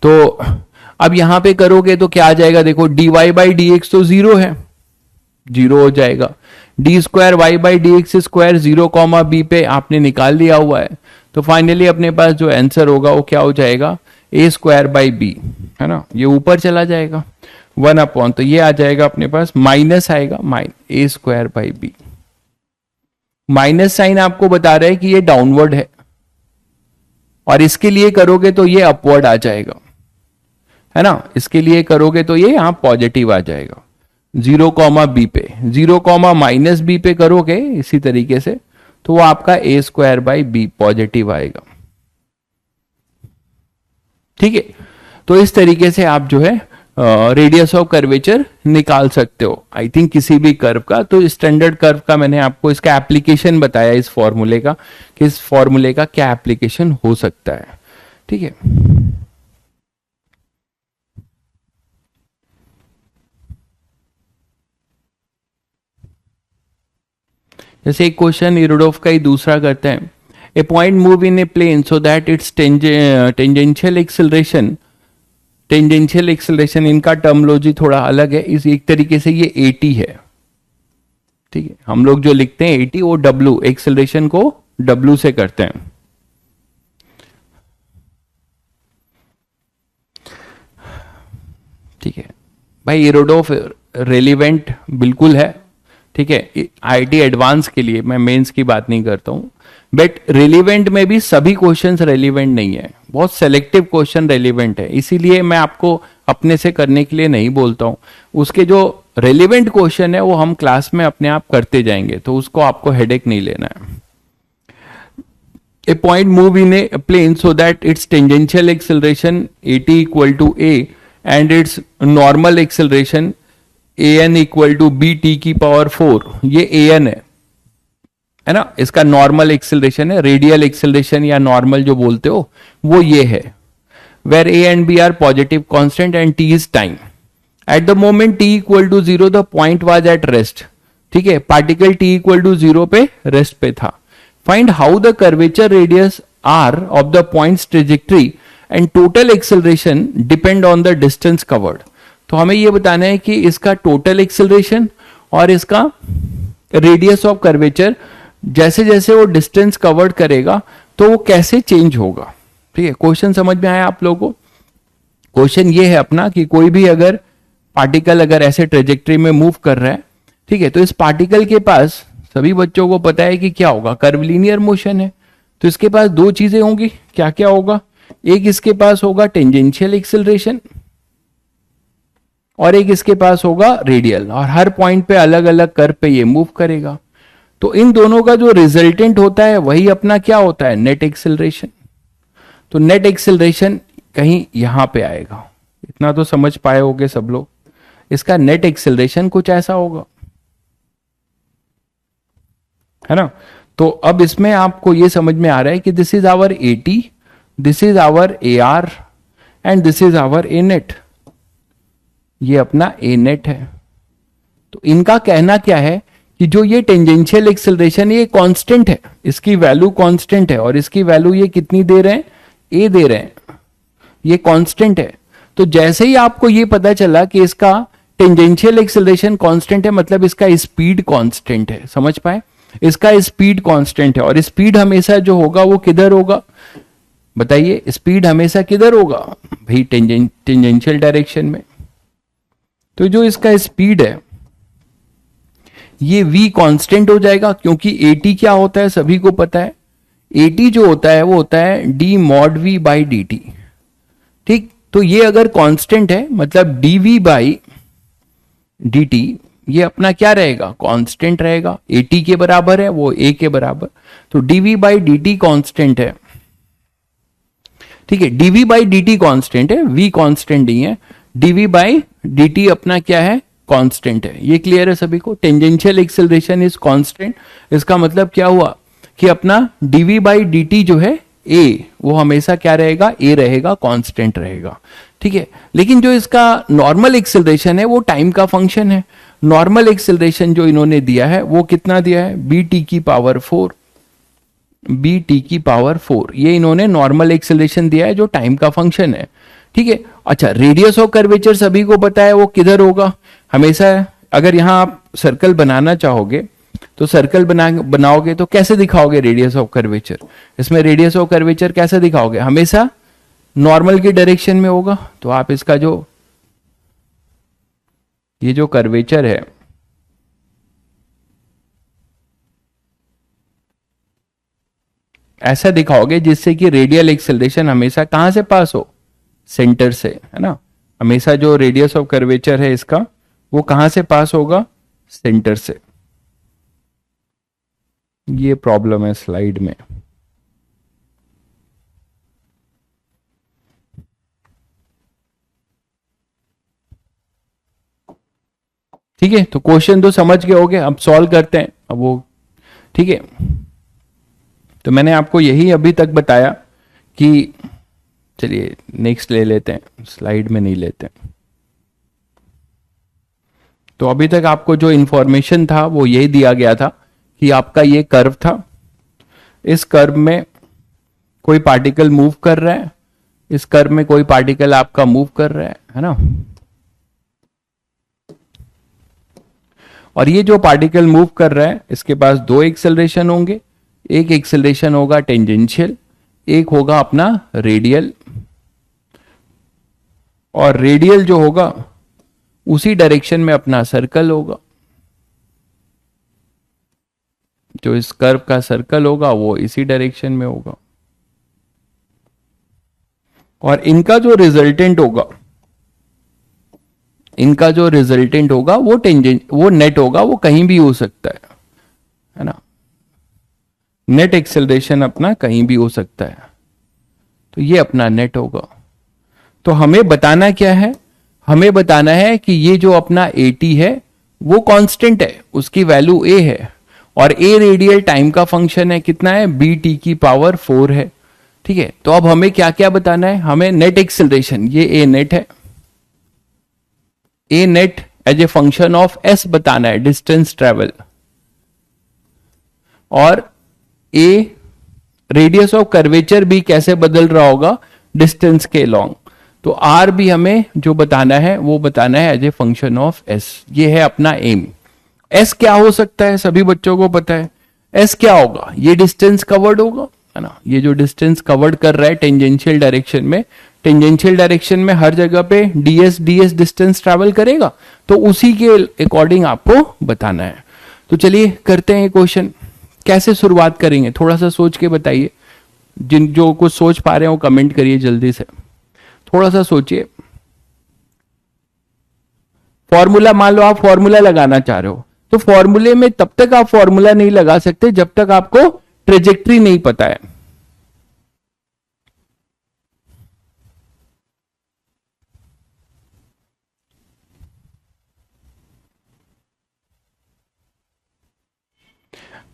तो अब यहां पे करोगे तो क्या आ जाएगा, देखो D Y by D X तो 0 है, 0 हो जाएगा। D square Y by D X square 0, B पे आपने निकाल लिया हुआ है। तो फाइनली अपने पास जो आंसर होगा वो क्या हो जाएगा, ए स्क्वायर बाई बी, है ना, ये ऊपर चला जाएगा 1 अपॉन, तो ये आ जाएगा अपने पास, माइनस आएगा A square by B. Minus sign आपको बता रहा है कि ये डाउनवर्ड है, और इसके लिए करोगे तो ये अपवर्ड आ जाएगा, है ना, इसके लिए करोगे तो ये यहां पॉजिटिव आ जाएगा 0, बी पे। 0, माइनस बी पे करोगे इसी तरीके से, तो वो आपका ए स्क्वायर बाई बी पॉजिटिव आएगा, ठीक है। तो इस तरीके से आप जो है रेडियस ऑफ कर्वेचर निकाल सकते हो, आई थिंक किसी भी कर्व का। तो स्टैंडर्ड कर्व का मैंने आपको इसका एप्लीकेशन बताया, इस फॉर्मूले का, कि इस फॉर्मूले का क्या एप्लीकेशन हो सकता है, ठीक है। जैसे एक क्वेश्चन इरोडोफ का ही दूसरा करते हैं, a point move in a plane so that it's tangential acceleration, tangential acceleration इनका टर्मोलॉजी थोड़ा अलग है, इस एक तरीके से ये 80 है, ठीक है। हम लोग जो लिखते हैं 80, वो डब्ल्यू, एक्सेलरेशन को डब्ल्यू से करते हैं, ठीक है भाई। इरोडोफ रेलिवेंट बिल्कुल है, ठीक है, आईटी एडवांस के लिए, मैं मेंस की बात नहीं करता हूं। बट रेलिवेंट में भी सभी क्वेश्चंस रेलिवेंट नहीं है, बहुत सेलेक्टिव क्वेश्चन रेलिवेंट है, इसीलिए मैं आपको अपने से करने के लिए नहीं बोलता हूं। उसके जो रेलिवेंट क्वेश्चन है वो हम क्लास में अपने आप करते जाएंगे, तो उसको आपको हेडेक नहीं लेना है। A point move in a plane so that it's tangential acceleration AT equal to A and it's normal acceleration AN equal to BT की पावर 4, ये AN है ना, इसका नॉर्मल एक्सेलरेशन है, रेडियल एक्सेलरेशन या नॉर्मल जो बोलते हो वो ये है, where A and B are positive constant and T is time. At the moment T equal to 0 the point was at rest, ठीक है, पार्टिकल T इक्वल टू 0 पे रेस्ट पे था। Find how the curvature radius R of the points trajectory and total acceleration depend on the distance covered. तो हमें यह बताना है कि इसका टोटल एक्सेलरेशन और इसका रेडियस ऑफ कर्वेचर जैसे जैसे वो डिस्टेंस कवर्ड करेगा तो वो कैसे चेंज होगा, ठीक है। क्वेश्चन समझ में आया आप लोगों को? क्वेश्चन ये है अपना कि कोई भी अगर पार्टिकल अगर ऐसे ट्रेजेक्ट्री में मूव कर रहा है, ठीक है, तो इस पार्टिकल के पास सभी बच्चों को पता है कि क्या होगा, कर्वलिनियर मोशन है, तो इसके पास दो चीजें होंगी, क्या क्या होगा, एक इसके पास होगा टेंजेंशियल एक्सेलरेशन और एक इसके पास होगा रेडियल, और हर पॉइंट पे अलग अलग कर्व पे ये मूव करेगा। तो इन दोनों का जो रिजल्टेंट होता है वही अपना क्या होता है, नेट एक्सेलरेशन। तो नेट एक्सेलरेशन कहीं यहां पे आएगा, इतना तो समझ पाए होगे सब लोग। इसका नेट एक्सेलरेशन कुछ ऐसा होगा, है ना। तो अब इसमें आपको ये समझ में आ रहा है कि this is our AT, this is our AR and this is our A net, ये अपना A नेट है। तो इनका कहना क्या है कि जो ये टेंजेंशियल एक्सेलरेशन ये कांस्टेंट है, इसकी वैल्यू कांस्टेंट है, और इसकी वैल्यू ये कितनी दे रहे हैं, A दे रहे हैं, ये कांस्टेंट है। तो जैसे ही आपको ये पता चला कि इसका टेंजेंशियल एक्सेलरेशन कांस्टेंट है, मतलब इसका स्पीड कांस्टेंट है, समझ पाए, इसका स्पीड कांस्टेंट है, और स्पीड हमेशा जो होगा वो किधर होगा, बताइए, स्पीड हमेशा किधर होगा भाई, टेंजेंशियल डायरेक्शन में। तो जो इसका स्पीड है ये v कांस्टेंट हो जाएगा, क्योंकि at क्या होता है सभी को पता है, at जो होता है वो होता है d mod v by dt। ठीक, तो ये अगर कांस्टेंट है मतलब dv बाई dt ये अपना क्या रहेगा, कांस्टेंट रहेगा, at के बराबर है वो a के बराबर, तो dv बाई dt कांस्टेंट है। ठीक है, dv बाई dt कांस्टेंट है, v कांस्टेंट नहीं है, dv बाई dt अपना क्या है, कांस्टेंट है। ये क्लियर है सभी को, टेंजेंशियल एक्सेलरेशन इज कांस्टेंट, इसका मतलब क्या हुआ कि अपना dv बाई dt जो है a वो हमेशा क्या रहेगा, a रहेगा, कांस्टेंट रहेगा। ठीक है, लेकिन जो इसका नॉर्मल एक्सेलरेशन है वो टाइम का फंक्शन है। नॉर्मल एक्सेलरेशन जो इन्होंने दिया है वो कितना दिया है, bt की पावर 4, bt की पावर 4, ये इन्होंने नॉर्मल एक्सेलरेशन दिया है जो टाइम का फंक्शन है। ठीक है, अच्छा रेडियस ऑफ कर्वेचर सभी को पता है वो किधर होगा, हमेशा अगर यहां आप सर्कल बनाना चाहोगे तो सर्कल बनाओगे तो कैसे दिखाओगे रेडियस ऑफ कर्वेचर, इसमें रेडियस ऑफ कर्वेचर कैसे दिखाओगे, हमेशा नॉर्मल की डायरेक्शन में होगा। तो आप इसका जो ये जो कर्वेचर है ऐसा दिखाओगे जिससे कि रेडियल एक्सेलरेशन हमेशा कहां से पास हो, सेंटर से, है ना। हमेशा जो रेडियस ऑफ कर्वेचर है इसका वो कहां से पास होगा, सेंटर से। ये प्रॉब्लम है स्लाइड में। ठीक है, तो क्वेश्चन तो समझ गए होगे, अब सॉल्व करते हैं अब वो। ठीक है, तो मैंने आपको यही अभी तक बताया कि चलिए नेक्स्ट ले लेते हैं, स्लाइड में नहीं लेते। तो अभी तक आपको जो इंफॉर्मेशन था वो यही दिया गया था कि आपका ये कर्व था, इस कर्व में कोई पार्टिकल मूव कर रहा है, इस कर्व में कोई पार्टिकल आपका मूव कर रहा है ना। और ये जो पार्टिकल मूव कर रहा है इसके पास दो एक्सेलरेशन होंगे, एक एक्सेलरेशन होगा टेंजेंशियल, एक होगा अपना रेडियल। और रेडियल जो होगा उसी डायरेक्शन में अपना सर्कल होगा, जो इस कर्व का सर्कल होगा वो इसी डायरेक्शन में होगा। और इनका जो रिजल्टेंट होगा वो नेट होगा, वो कहीं भी हो सकता है ना। नेट एक्सेलरेशन अपना कहीं भी हो सकता है, तो ये अपना नेट होगा। तो हमें बताना क्या है, हमें बताना है कि ये जो अपना at है वो कांस्टेंट है, उसकी वैल्यू a है, और a रेडियल टाइम का फंक्शन है, कितना है, bt की पावर 4 है। ठीक है, तो अब हमें क्या क्या बताना है, हमें नेट एक्सेलरेशन, ये a नेट है, a net as a function of s बताना है, डिस्टेंस ट्रेवल, और a रेडियस ऑफ कर्वेचर भी कैसे बदल रहा होगा, डिस्टेंस के लॉन्ग। तो r भी हमें जो बताना है वो बताना है as a function of s। ये है अपना एम। s क्या हो सकता है, सभी बच्चों को पता है s क्या होगा, ये डिस्टेंस कवर्ड होगा, है ना। ये जो डिस्टेंस कवर्ड कर रहा है टेंजेंशियल डायरेक्शन में, टेंजेंशियल डायरेक्शन में हर जगह पे ds डिस्टेंस ट्रैवल करेगा, तो उसी के अकॉर्डिंग आपको बताना है। तो चलिए करते हैं क्वेश्चन। कैसे शुरुआत करेंगे, थोड़ा सा सोच के बताइए, जो कुछ सोच पा रहे हो कमेंट करिए जल्दी से, थोड़ा सा सोचिए। फॉर्मूला, मान लो आप फॉर्मूला लगाना चाह रहे हो, तो फॉर्मूले में तब तक आप फॉर्मूला नहीं लगा सकते जब तक आपको ट्रेजेक्ट्री नहीं पता है।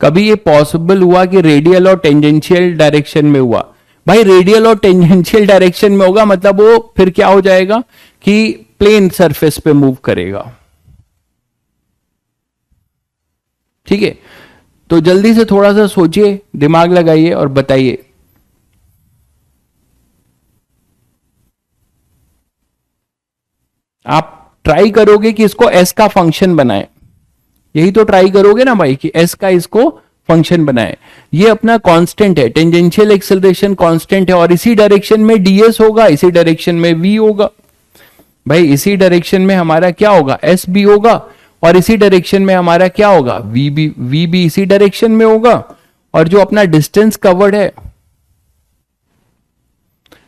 कभी ये पॉसिबल हुआ कि रेडियल और टेंजेंशियल डायरेक्शन में हुआ, भाई रेडियल और टेंजेंशियल डायरेक्शन में होगा मतलब वो फिर क्या हो जाएगा कि प्लेन सरफेस पे मूव करेगा। ठीक है, तो जल्दी से थोड़ा सा सोचिए, दिमाग लगाइए और बताइए। आप ट्राई करोगे कि इसको एस का फंक्शन बनाए, यही तो ट्राई करोगे ना भाई कि एस का इसको फंक्शन बनाए। ये अपना कांस्टेंट है, टेंजेंशियल एक्सेलरेशन कांस्टेंट है, और इसी डायरेक्शन में ds होगा, इसी डायरेक्शन में v होगा। भाई इसी डायरेक्शन में हमारा क्या होगा, एस भी होगा, और इसी डायरेक्शन में हमारा क्या होगा, वी भी इसी डायरेक्शन में होगा, और जो अपना डिस्टेंस कवर्ड है,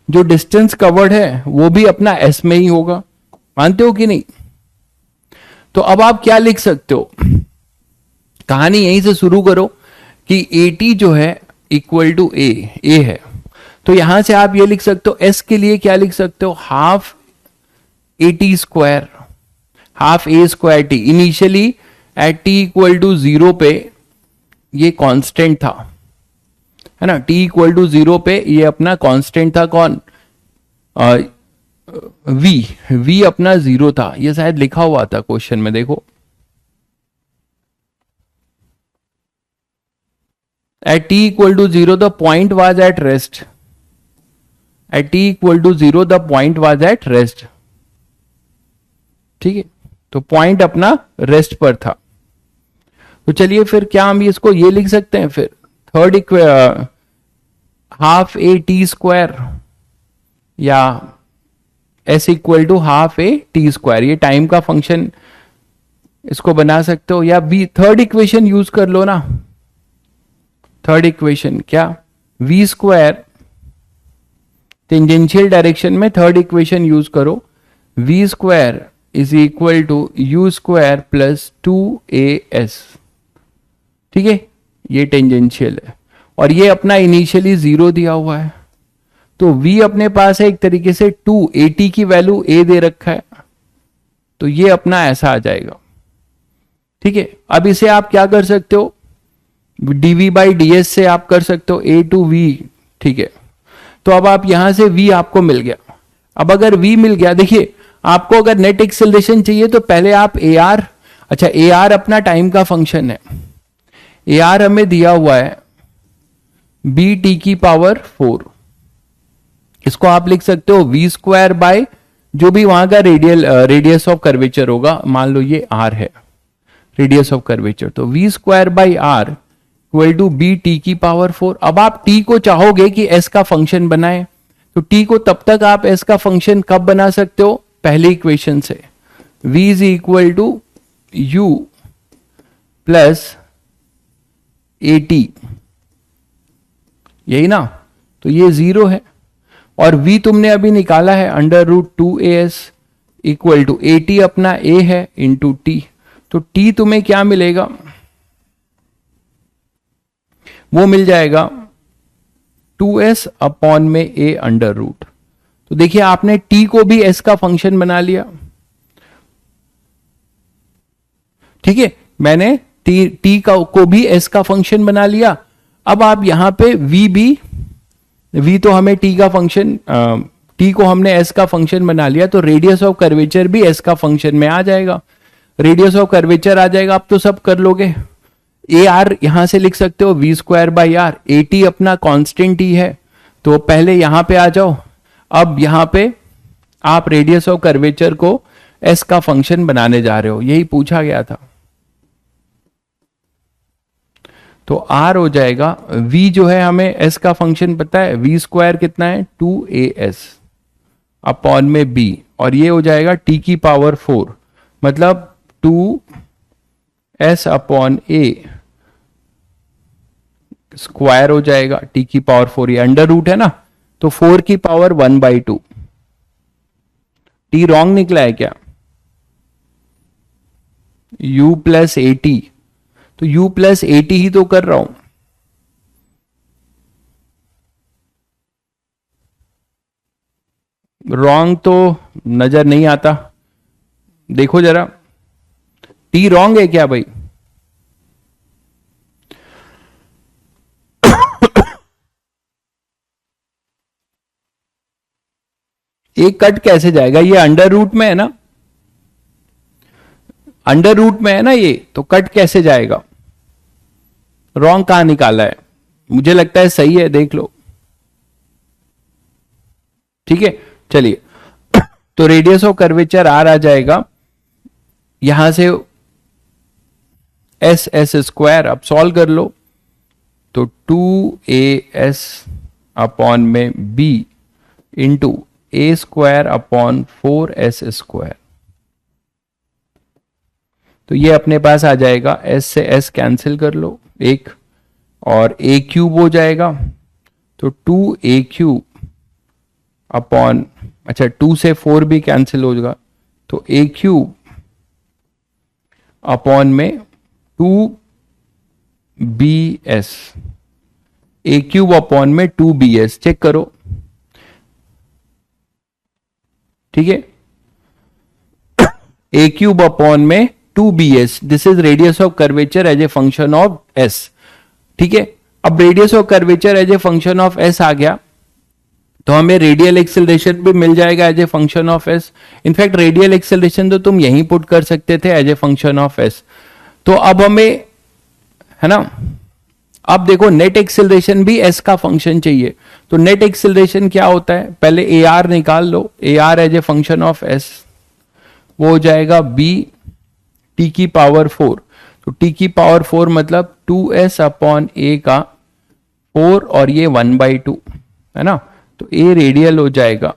जो डिस्टेंस कवर्ड है वो भी अपना एस में ही होगा। मानते हो कि नहीं? तो अब आप क्या लिख सकते हो, कहानी यहीं से शुरू करो कि AT जो है इक्वल टू ए है। तो यहां से आप ये लिख सकते हो, एस के लिए क्या लिख सकते हो, half AT square, half A square T. Initially at T equal to 0 पे ये कांस्टेंट था, है ना, टी इक्वल टू 0 पे ये अपना कांस्टेंट था, कौन, वी अपना 0 था। ये शायद लिखा हुआ था क्वेश्चन में, देखो, at t equal to 0 the point was at rest, at t equal to 0 the point was at rest। ठीक है, तो पॉइंट अपना रेस्ट पर था। तो चलिए फिर क्या हम इसको ये लिख सकते हैं, फिर third half A T square या S equal to half A T square, ये टाइम का फंक्शन इसको बना सकते हो, या बी थर्ड इक्वेशन यूज कर लो ना। थर्ड इक्वेशन क्या, v स्क्वायर, टेंजेंशियल डायरेक्शन में थर्ड इक्वेशन यूज करो, v square is equal to U square plus 2as। ठीक है, ये टेंजेंशियल है और ये अपना इनिशियली 0 दिया हुआ है, तो v अपने पास है एक तरीके से 2, AT की वैल्यू a दे रखा है, तो ये अपना ऐसा आ जाएगा। ठीक है, अब इसे आप क्या कर सकते हो, dv बाई ds से आप कर सकते हो a टू v। ठीक है, तो अब आप यहां से v आपको मिल गया। अब अगर v मिल गया, देखिए आपको अगर नेट एक्सेलरेशन चाहिए तो पहले आप ar, अच्छा ar अपना टाइम का फंक्शन है, ar हमें दिया हुआ है bt की पावर 4, इसको आप लिख सकते हो v स्क्वायर बाय जो भी वहां का रेडियस ऑफ कर्वेचर होगा, मान लो ये r है रेडियस ऑफ कर्वेचर, तो v square by r equal to B T की पावर 4। अब आप t को चाहोगे कि s का फंक्शन बनाए, तो t को तब तक आप s का फंक्शन कब बना सकते हो, पहले इक्वेशन से, v is equal to u plus AT, यही ना, तो ये 0 है, और v तुमने अभी निकाला है √2as इक्वल टू AT अपना a है इंटू t, तो t तुम्हें क्या मिलेगा, वो मिल जाएगा 2s अपॉन में a अंडर रूट। तो देखिए आपने t को भी s का फंक्शन बना लिया। ठीक है, मैंने t को भी s का फंक्शन बना लिया। अब आप यहां पे v तो हमें t का फंक्शन, t को हमने s का फंक्शन बना लिया, तो रेडियस ऑफ कर्वेचर भी s का फंक्शन में आ जाएगा, रेडियस ऑफ कर्वेचर आ जाएगा। आप तो सब कर लोगे, ar यहां से लिख सकते हो v square by R, AT अपना कांस्टेंट ही है, तो पहले यहां पे आ जाओ। अब यहां पे आप रेडियस ऑफ कर्वेचर को s का फंक्शन बनाने जा रहे हो, यही पूछा गया था। तो r हो जाएगा, v जो है हमें s का फंक्शन पता है, v स्क्वायर कितना है 2as अपॉन में b, और ये हो जाएगा t की पावर 4, मतलब 2s अपॉन a स्क्वायर हो जाएगा, t की पावर 4, ये अंडर रूट है ना, तो 4 की पावर 1/2। t रॉन्ग निकला है क्या, u प्लस AT, तो u प्लस AT ही तो कर रहा हूं, रॉन्ग तो नजर नहीं आता, देखो जरा t रॉन्ग है क्या भाई, एक कट कैसे जाएगा, ये अंडर रूट में है ना, अंडर रूट में है ना ये, तो कट कैसे जाएगा, रॉन्ग कहां निकाला है, मुझे लगता है सही है, देख लो। ठीक है, चलिए तो रेडियस ऑफ कर्वेचर आर आ जाएगा, यहां से एस स्क्वायर, अब सॉल्व कर लो, तो 2as अपॉन में b इंटू ए स्क्वायर अपॉन 4s²। तो ये अपने पास आ जाएगा, s से s कैंसिल कर लो एक, और a क्यूब हो जाएगा, तो 2a³ अपॉन, अच्छा 2 से 4 भी कैंसिल हो जाएगा, तो a³ अपॉन में 2bs, a³ अपॉन में 2bs, चेक करो, ठीक है, a³ अपॉन में 2bs, this is radius of curvature as a function of s। ठीक है, अब radius of curvature as a function of s आ गया, तो हमें रेडियल एक्सेलरेशन भी मिल जाएगा as a function of s। In fact radial acceleration तो तुम यहीं पुट कर सकते थे as a function of s। तो अब हमें, है ना, अब देखो नेट एक्सेलरेशन भी s का फंक्शन चाहिए, तो नेट एक्सेलरेशन क्या होता है, पहले ar निकाल लो, ar as a function of s, वो हो जाएगा b t की पावर 4, तो t की पावर 4 मतलब 2s अपॉन a का 4 और ये 1/2, है ना, तो a रेडियल हो जाएगा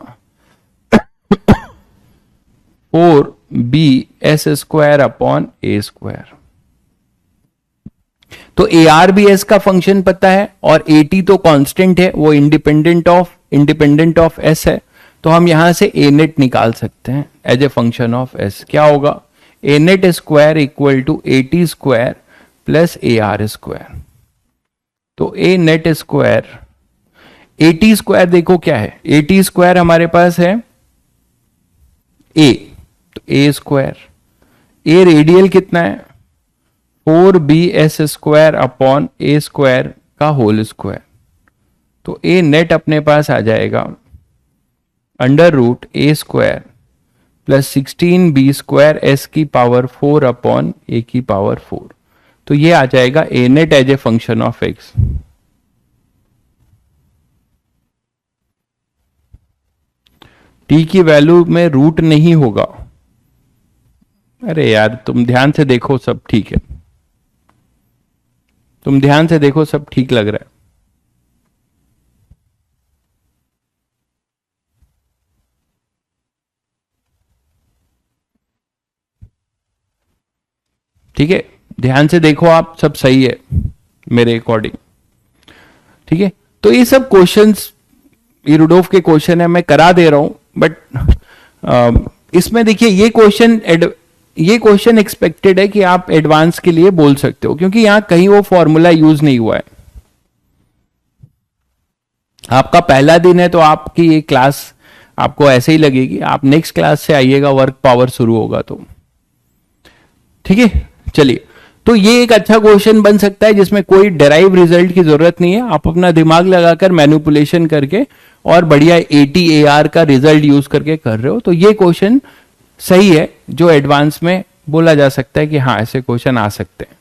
4bs² अपॉन a²। तो ar भी s का फंक्शन पता है, और at तो कांस्टेंट है, वो इंडिपेंडेंट ऑफ s है, तो हम यहां से a नेट निकाल सकते हैं as a function of s। क्या होगा, a net square equal to at² plus ar²। तो a नेट स्क्वायर, at² देखो क्या है, at² हमारे पास है a, तो a², a रेडियल कितना है 4bs² अपॉन a² का होल स्क्वायर, तो a नेट अपने पास आ जाएगा √a² प्लस 16b² s की पावर 4 अपॉन a की पावर 4, तो ये आ जाएगा a net as a function of x। t की वैल्यू में रूट नहीं होगा, अरे यार तुम ध्यान से देखो, सब ठीक है, तुम ध्यान से देखो, सब ठीक लग रहा है। ठीक है, ध्यान से देखो आप, सब सही है मेरे अकॉर्डिंग। ठीक है, तो ये सब क्वेश्चंस इरुडोफ के क्वेश्चन है, मैं करा दे रहा हूं, बट इसमें देखिए ये क्वेश्चन एक्सपेक्टेड है कि आप एडवांस के लिए बोल सकते हो, क्योंकि यहां कहीं वो फॉर्मूला यूज नहीं हुआ है। आपका पहला दिन है तो आपकी ये क्लास आपको ऐसे ही लगेगी, आप नेक्स्ट क्लास से आइएगा, वर्क पावर शुरू होगा तो। ठीक है, चलिए, तो ये एक अच्छा क्वेश्चन बन सकता है जिसमें कोई डेराइव रिजल्ट की जरूरत नहीं है, आप अपना दिमाग लगाकर मैनिपुलेशन करके और बढ़िया ATAR का रिजल्ट यूज करके कर रहे हो, तो ये क्वेश्चन सही है जो एडवांस में बोला जा सकता है कि हाँ ऐसे क्वेश्चन आ सकते हैं।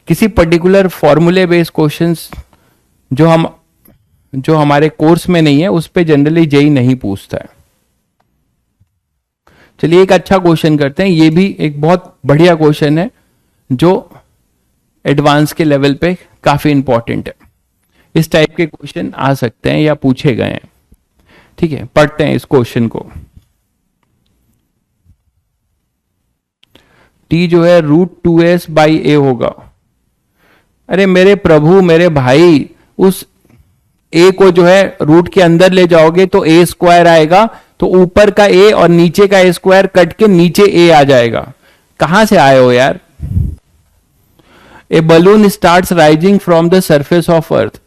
किसी पर्टिकुलर फॉर्मूले बेस्ड क्वेश्चंस जो हमारे कोर्स में नहीं है, उस पे जनरली जेई नहीं पूछता है। चलिए एक अच्छा क्वेश्चन करते हैं, ये भी एक बहुत बढ़िया क्वेश्चन है जो एडवांस के लेवल पे काफी इंपॉर्टेंट है। इस टाइप के क्वेश्चन आ सकते हैं या पूछे गए हैं। ठीक है, पढ़ते हैं इस क्वेश्चन को। t जो है √2s/a होगा। अरे मेरे प्रभु, मेरे भाई, उस a को जो है रूट के अंदर ले जाओगे तो a² आएगा, तो ऊपर का a और नीचे का a² कट के नीचे a आ जाएगा। कहां से आए हो यार। A balloon starts rising from the surface of earth,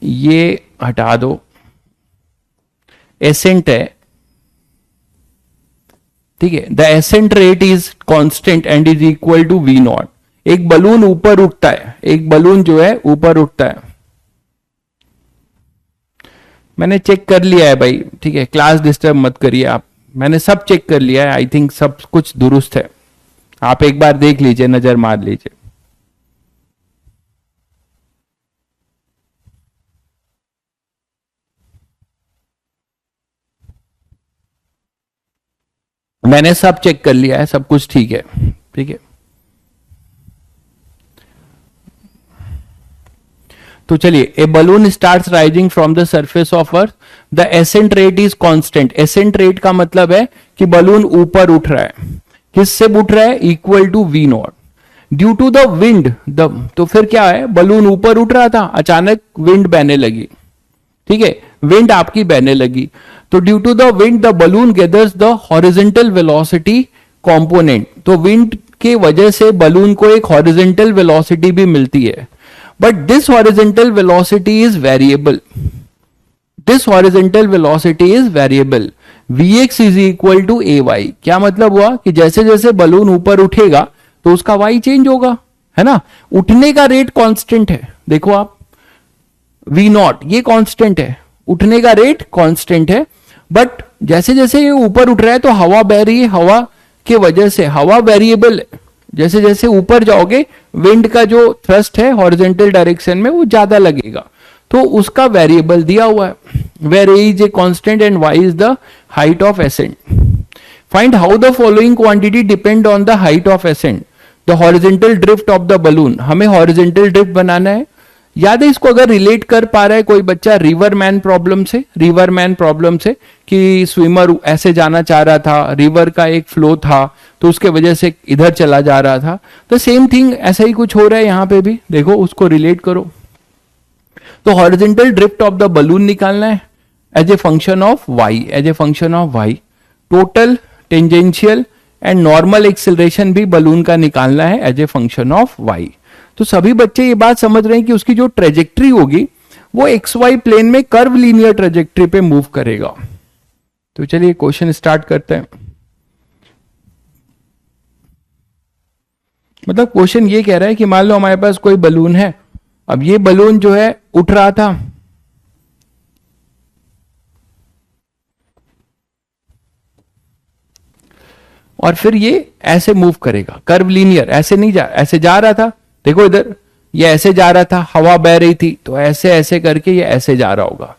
ये हटा दो, एसेंट है, ठीक है, the ascent rate is constant and is equal to v0। एक बलून ऊपर उठता है, एक बलून जो है ऊपर उठता है, मैंने चेक कर लिया है भाई, ठीक है, क्लास डिस्टर्ब मत करिए आप, मैंने सब चेक कर लिया है, आई थिंक सब कुछ दुरुस्त है, आप एक बार देख लीजिए, नजर मार लीजिए। मैंने सब चेक कर लिया है, सब कुछ ठीक है। ठीक है, तो चलिए, a balloon starts rising from the surface of earth, the ascent rate is constant. Ascent rate का मतलब है कि बलून ऊपर उठ रहा है, किससे उठ रहा है, equal to we naught. Due to the wind, the तो फिर क्या है, बलून ऊपर उठ रहा था, अचानक विंड बहने लगी, ठीक है, विंड आपकी बहने लगी, तो due to the wind the balloon gathers the horizontal velocity component. तो विंड के वजह से बलून को एक हॉरिजेंटल वेलोसिटी भी मिलती है, but this horizontal velocity is variable. This horizontal velocity is variable, Vx is equal to a y. क्या मतलब हुआ कि जैसे जैसे बलून ऊपर उठेगा तो उसका वाई चेंज होगा, है ना। उठने का रेट कांस्टेंट है, देखो आप, वी नॉट ये कांस्टेंट है, उठने का रेट कांस्टेंट है, बट जैसे जैसे ये ऊपर उठ रहा है तो हवा बह रही है, हवा के वजह से हवा वेरिएबल है, जैसे जैसे ऊपर जाओगे विंड का जो थ्रस्ट है हॉरिजेंटल डायरेक्शन में वो ज्यादा लगेगा, तो उसका वेरिएबल दिया हुआ है, where a is a constant and y is the height of ascent. Find how the following quantity depend on the height of ascent, the horizontal drift of the balloon. हमें हॉरिजेंटल ड्रिफ्ट बनाना है, याद है इसको, अगर रिलेट कर पा रहा है कोई बच्चा रिवर मैन प्रॉब्लम से, रिवर मैन प्रॉब्लम से कि स्विमर ऐसे जाना चाह रहा था, रिवर का एक फ्लो था तो उसके वजह से इधर चला जा रहा था, तो सेम थिंग ऐसा ही कुछ हो रहा है यहां पे भी, देखो उसको रिलेट करो। तो horizontal drift of the balloon निकालना है as a function of y, as a function of y. Total tangential and normal acceleration भी बलून का निकालना है as a function of y. तो सभी बच्चे ये बात समझ रहे हैं कि उसकी जो ट्रेजेक्ट्री होगी वो एक्स वाई प्लेन में कर्व लीनियर ट्रेजेक्ट्री पे मूव करेगा। तो चलिए क्वेश्चन स्टार्ट करते हैं। मतलब क्वेश्चन ये कह रहा है कि मान लो हमारे पास कोई बलून है, अब ये बलून जो है उठ रहा था, और फिर ये ऐसे मूव करेगा कर्व लीनियर, ऐसे नहीं जा, ऐसे जा रहा था, देखो इधर ये ऐसे जा रहा था, हवा बह रही थी, तो ऐसे ऐसे करके ये ऐसे जा रहा होगा,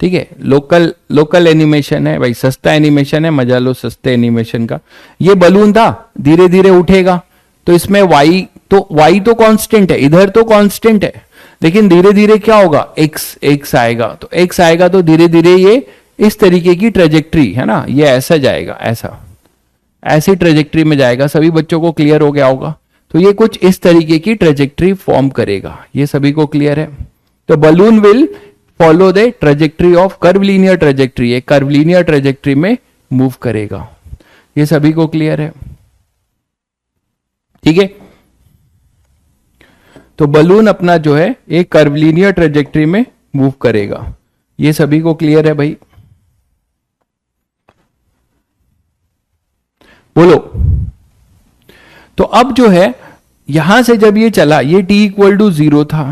ठीक है। लोकल लोकल एनिमेशन है भाई, सस्ता एनिमेशन है, मजा लो सस्ते एनिमेशन का। ये बलून था, धीरे धीरे उठेगा, तो इसमें वाई तो कांस्टेंट है, इधर तो कांस्टेंट है, लेकिन धीरे धीरे क्या होगा, एक्स आएगा, तो एक्स आएगा तो धीरे धीरे ये इस तरीके की ट्रेजेक्ट्री है ना, ये ऐसा जाएगा, ऐसा ऐसी ट्रेजेक्ट्री में जाएगा। सभी बच्चों को क्लियर हो गया होगा। तो ये कुछ इस तरीके की ट्रेजेक्ट्री फॉर्म करेगा, ये सभी को क्लियर है। तो balloon will follow the trajectory of curve linear trajectory, ये कर्व लीनियर ट्रेजेक्ट्री में मूव करेगा, ये सभी को क्लियर है, ठीक है। तो बलून अपना जो है एक कर्व लीनियर ट्रेजेक्ट्री में मूव करेगा, ये सभी को क्लियर है भाई, बोलो। तो अब जो है यहां से जब ये चला, ये t इक्वल टू 0 था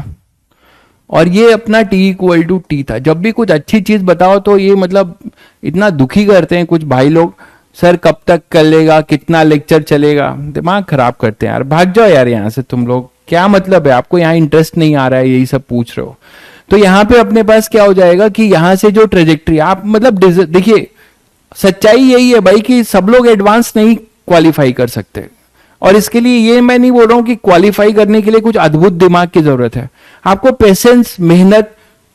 और ये अपना t इक्वल टू टी था। जब भी कुछ अच्छी चीज बताओ तो ये मतलब इतना दुखी करते हैं कुछ भाई लोग, सर कब तक चलेगा, कितना लेक्चर चलेगा, दिमाग खराब करते हैं यार, भाग जाओ यार यहां से तुम लोग, क्या मतलब है, आपको यहाँ इंटरेस्ट नहीं आ रहा है, यही सब पूछ रहे हो। तो यहाँ पे अपने पास क्या हो जाएगा कि यहां से जो ट्रेजेक्ट्री आप मतलब देखिए, सच्चाई यही है भाई कि सब लोग एडवांस नहीं क्वालिफाई कर सकते, और इसके लिए ये मैं नहीं बोल रहा हूं कि क्वालिफाई करने के लिए कुछ अद्भुत दिमाग की जरूरत है, आपको पेशेंस, मेहनत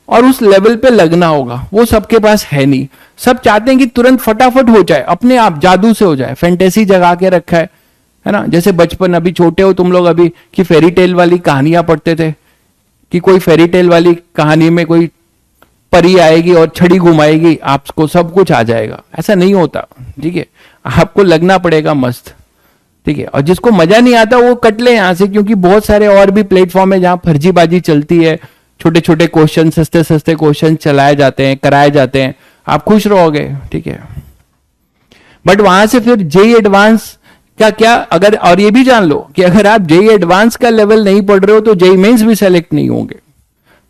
और उस लेवल पे लगना होगा, वो सबके पास है नहीं। सब चाहते हैं कि तुरंत फटाफट हो जाए, अपने आप जादू से हो जाए, फैंटेसी जगा के रखा है ना। जैसे बचपन, अभी छोटे हो तुम लोग अभी, कि फेरी टेल वाली कहानियां पढ़ते थे कि कोई फेरी टेल वाली कहानी में कोई परी आएगी और छड़ी घुमाएगी, आपको सब कुछ आ जाएगा, ऐसा नहीं होता, ठीक है। आपको लगना पड़ेगा मस्त, ठीक है। और जिसको मजा नहीं आता वो कट ले यहां से, क्योंकि बहुत सारे और भी प्लेटफॉर्म है जहां फर्जीबाजी चलती है, छोटे छोटे क्वेश्चन, सस्ते सस्ते क्वेश्चन चलाए जाते हैं, कराए जाते हैं, आप खुश रहोगे, ठीक है। बट वहां से फिर जेई एडवांस क्या क्या, अगर और ये भी जान लो कि अगर आप जेई एडवांस का लेवल नहीं पढ़ रहे हो तो जेई मेंस भी सेलेक्ट नहीं होंगे,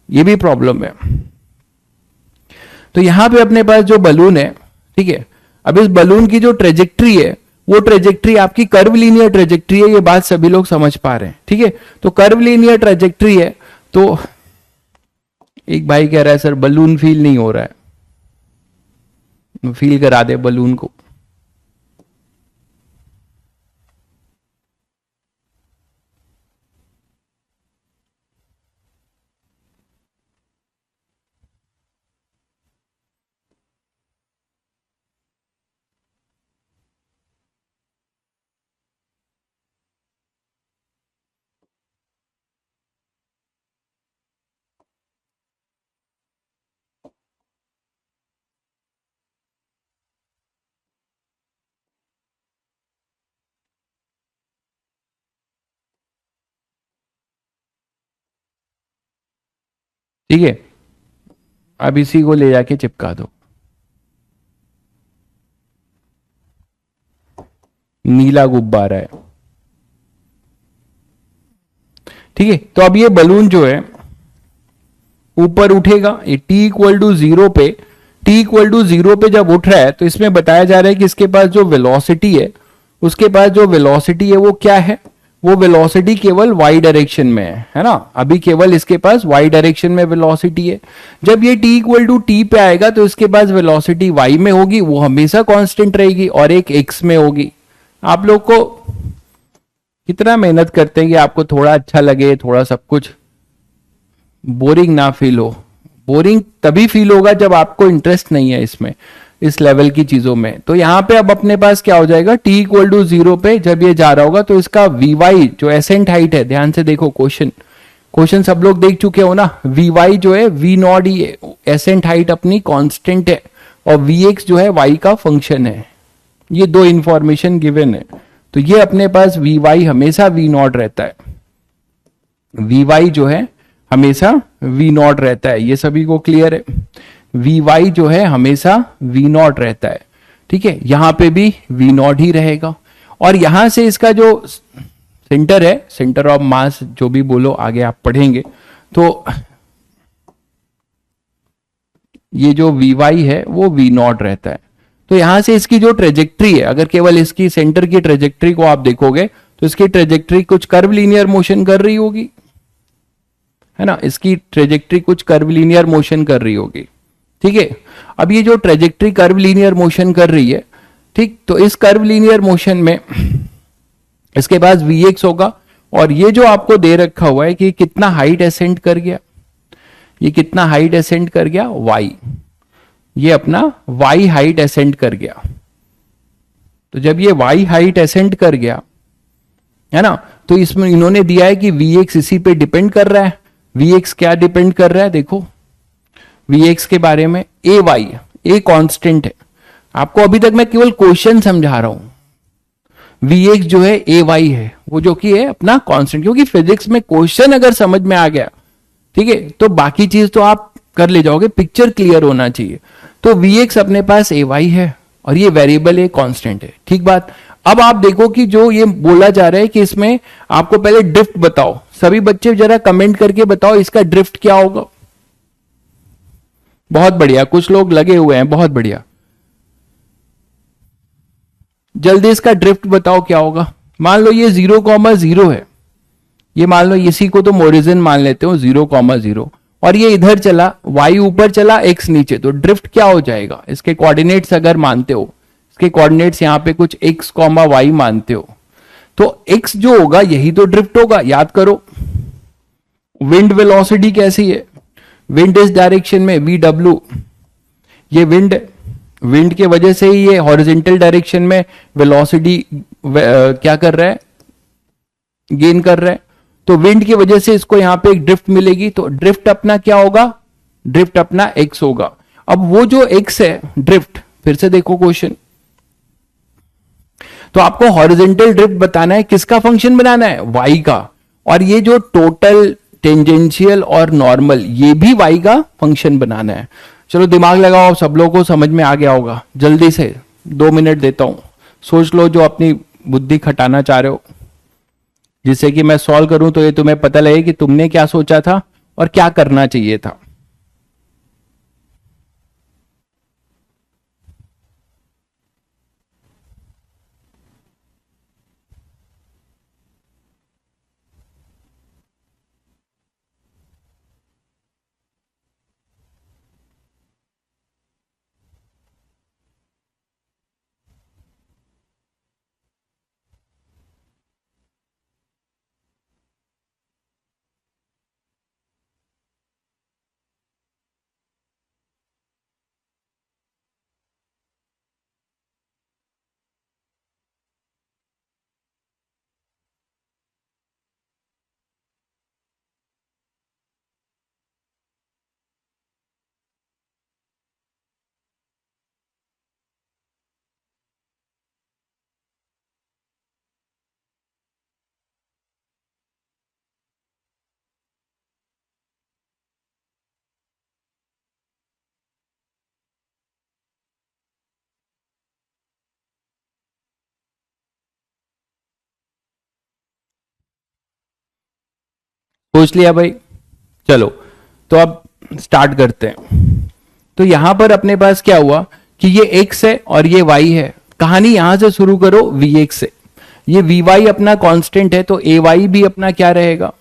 ये भी प्रॉब्लम है। तो यहां पे अपने पास जो बलून है, ठीक है, अब इस बलून की जो ट्रेजेक्ट्री है वो ट्रेजेक्ट्री आपकी कर्व लीनियर ट्रेजेक्ट्री है, ये बात सभी लोग समझ पा रहे हैं, ठीक है। तो कर्व लीनियर ट्रेजेक्ट्री है, तो एक भाई कह रहा है सर बलून फील नहीं हो रहा है, फील करा दे बलून को। ठीक है, अब इसी को ले जाके चिपका दो। नीला गुब्बारा है। ठीक है, तो अब ये बलून जो है ऊपर उठेगा, ये टी इक्वल टू जीरो पे, टी इक्वल टू जीरो पे जब उठ रहा है तो इसमें बताया जा रहा है कि इसके पास जो वेलोसिटी है, उसके पास जो वेलोसिटी है वो क्या है, वो वेलोसिटी केवल वाई डायरेक्शन में है ना, अभी केवल इसके पास वाई डायरेक्शन में वेलोसिटी है। जब ये टी इक्वल टू टी पे आएगा तो इसके पास वेलोसिटी वाई में होगी, वो हमेशा कांस्टेंट रहेगी, और एक एक्स में होगी। आप लोग को कितना मेहनत करते हैं कि आपको थोड़ा अच्छा लगे, थोड़ा सब कुछ बोरिंग ना फील हो। बोरिंग तभी फील होगा जब आपको इंटरेस्ट नहीं है इसमें, इस लेवल की चीजों में। तो यहां पे अब अपने पास क्या हो जाएगा, टी इक्वल टू जीरो पे जब ये जा रहा होगा तो इसका वी वाई जो एसेंट हाइट है, ध्यान से देखो क्वेश्चन, क्वेश्चन सब लोग देख चुके हो ना, वी वाई जो है वी नॉट ही एसेंट हाइट अपनी कांस्टेंट है, और वी एक्स जो है वाई का फंक्शन है। ये दो इंफॉर्मेशन गिवन है, तो ये अपने पास वी वाई हमेशा वी नॉट रहता है, वी वाई जो है हमेशा वी नॉट रहता है, ये सभी को क्लियर है। वी वाई जो है हमेशा वी नॉट रहता है। ठीक है, यहां पे भी वी नॉट ही रहेगा, और यहां से इसका जो सेंटर है, सेंटर ऑफ मास जो भी बोलो, आगे आप पढ़ेंगे, तो ये जो वी वाई है वो वी नॉट रहता है। तो यहां से इसकी जो ट्रेजेक्ट्री है, अगर केवल इसकी सेंटर की ट्रेजेक्ट्री को आप देखोगे तो इसकी ट्रेजेक्ट्री कुछ कर्व लीनियर मोशन कर रही होगी, है ना, इसकी ट्रेजेक्ट्री कुछ कर्व लीनियर मोशन कर रही होगी। ठीक है, अब ये जो ट्रेजेक्ट्री कर्व लीनियर मोशन कर रही है, ठीक, तो इस कर्व लीनियर मोशन में इसके पास वी एक्स होगा, और ये जो आपको दे रखा हुआ है कि कितना हाइट असेंड कर गया, ये कितना हाइट असेंड कर गया, वाई, ये अपना वाई हाइट असेंड कर गया। तो जब ये वाई हाइट असेंड कर गया, है ना, तो इसमें इन्होंने दिया है कि वी एक्स इसी पे डिपेंड कर रहा है। वी एक्स क्या डिपेंड कर रहा है, देखो वी एक्स के बारे में, ए वाई, ए कांस्टेंट है, आपको अभी तक मैं केवल क्वेश्चन समझा रहा हूं। वी एक्स जो है ए वाई है, वो जो कि है अपना कांस्टेंट, क्योंकि फिजिक्स में क्वेश्चन अगर समझ में आ गया, ठीक है, तो बाकी चीज तो आप कर ले जाओगे, पिक्चर क्लियर होना चाहिए। तो वी एक्स अपने पास ए वाई है, और ये वेरिएबल है, कांस्टेंट है, ठीक बात। अब आप देखो कि जो ये बोला जा रहा है कि इसमें आपको पहले ड्रिफ्ट बताओ, सभी बच्चे जरा कमेंट करके बताओ इसका ड्रिफ्ट क्या होगा। बहुत बढ़िया, कुछ लोग लगे हुए हैं, बहुत बढ़िया, जल्दी इसका ड्रिफ्ट बताओ क्या होगा। मान लो ये 0,0 है, ये मान लो इसी को तो ओरिजिन मान लेते हो 0,0, और ये इधर चला, y ऊपर चला x नीचे, तो ड्रिफ्ट क्या हो जाएगा, इसके कोऑर्डिनेट्स अगर मानते हो, इसके कोऑर्डिनेट्स यहां पे कुछ x, y मानते हो, तो x जो होगा यही तो ड्रिफ्ट होगा, याद करो। विंड वेलोसिटी कैसी है, विंड इस डायरेक्शन में वी डब्ल्यू, ये विंड, विंड के वजह से ही ये हॉरिजेंटल डायरेक्शन में वेलोसिटी क्या कर रहा है, गेन कर रहा है। तो विंड की वजह से इसको यहां पे एक ड्रिफ्ट मिलेगी, तो ड्रिफ्ट अपना क्या होगा, ड्रिफ्ट अपना एक्स होगा। अब वो जो एक्स है ड्रिफ्ट, फिर से देखो क्वेश्चन, तो आपको हॉरिजेंटल ड्रिफ्ट बताना है, किसका फंक्शन बनाना है, वाई का, और ये जो टोटल, टेंजेंशियल और नॉर्मल, ये भी वाई का फंक्शन बनाना है। चलो दिमाग लगाओ, सब लोगों को समझ में आ गया होगा, जल्दी से 2 मिनट देता हूं, सोच लो जो अपनी बुद्धि खटाना चाह रहे हो, जिससे कि मैं सॉल्व करूं तो ये तुम्हें पता लगे कि तुमने क्या सोचा था और क्या करना चाहिए था। पूछ लिया भाई। चलो तो अब स्टार्ट करते हैं। तो यहां पर अपने पास क्या हुआ कि ये x है और ये y है। कहानी यहां से शुरू करो vx से। ये vy अपना कांस्टेंट है तो ay भी अपना क्या रहेगा,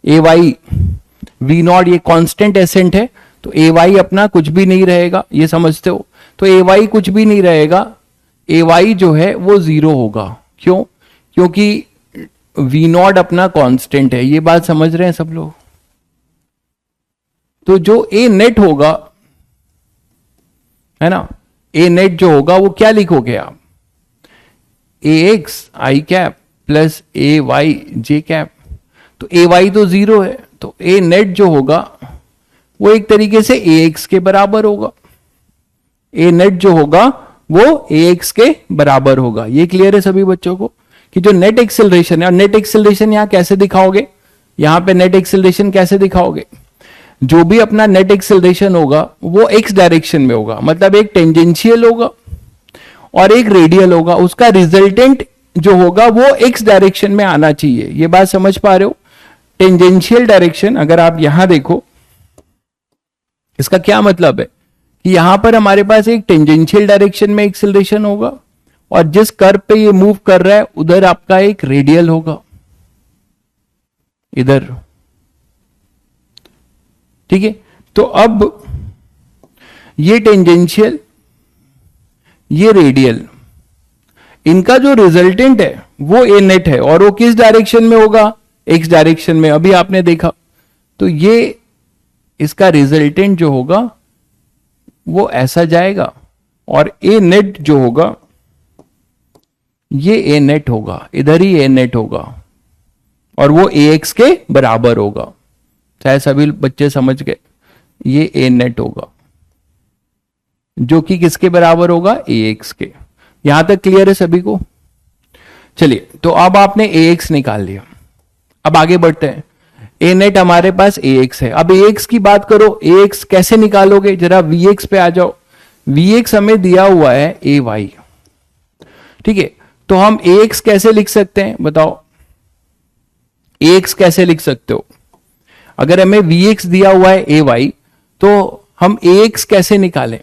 ay v नॉट ये कांस्टेंट एसेंट है तो ay अपना कुछ भी नहीं रहेगा, ये समझते हो। तो ay कुछ भी नहीं रहेगा, ay जो है वो जीरो होगा। क्यों? क्योंकि v नॉट अपना कांस्टेंट है। ये बात समझ रहे हैं सब लोग? तो जो a नेट होगा है ना, a नेट जो होगा वो क्या लिखोगे आप, ax i cap plus ay j cap. तो ay तो जीरो है तो a नेट जो होगा वो एक तरीके से ax के बराबर होगा। a नेट जो होगा वो ax के बराबर होगा। ये क्लियर है सभी बच्चों को कि जो नेट एक्सेलरेशन है, और नेट एक्सेलरेशन यहां कैसे दिखाओगे, यहां पे नेट एक्सेलरेशन कैसे दिखाओगे, जो भी अपना नेट एक्सेलरेशन होगा वो एक्स डायरेक्शन में होगा, मतलब एक टेंजेंशियल होगा और एक रेडियल होगा। उसका रिजल्टेंट जो होगा वो एक्स डायरेक्शन में आना चाहिए। ये बात समझ पा रहे हो? टेंजेंशियल डायरेक्शन अगर आप यहां देखो, इसका क्या मतलब है कि यहां पर हमारे पास एक टेंजेंशियल डायरेक्शन में एक्सेलरेशन होगा और जिस कर्व पे ये मूव कर रहा है उधर आपका एक रेडियल होगा, इधर। ठीक है, तो अब ये टेंजेंशियल ये रेडियल, इनका जो रिजल्टेंट है वो ए नेट है और वो किस डायरेक्शन में होगा, एक्स डायरेक्शन में। अभी आपने देखा तो ये इसका रिजल्टेंट जो होगा वो ऐसा जाएगा और ए नेट जो होगा ये ए नेट होगा, इधर ही ए नेट होगा और वो ए एक्स के बराबर होगा। चाहे सभी बच्चे समझ गए, ये ए नेट होगा जो कि किसके बराबर होगा, ए एक्स के। यहां तक क्लियर है सभी को? चलिए, तो अब आपने ए एक्स निकाल लिया। अब आगे बढ़ते हैं। ए नेट हमारे पास ए एक्स है। अब ए एक्स की बात करो, ए एक्स कैसे निकालोगे, जरा वी एक्स पे आ जाओ। वी एक्स हमें दिया हुआ है ए वाई। ठीक है, तो हम ए एक्स कैसे लिख सकते हैं बताओ, ए एक्स कैसे लिख सकते हो? अगर हमें वी एक्स दिया हुआ है ए वाई तो हम ए एक्स कैसे निकालें?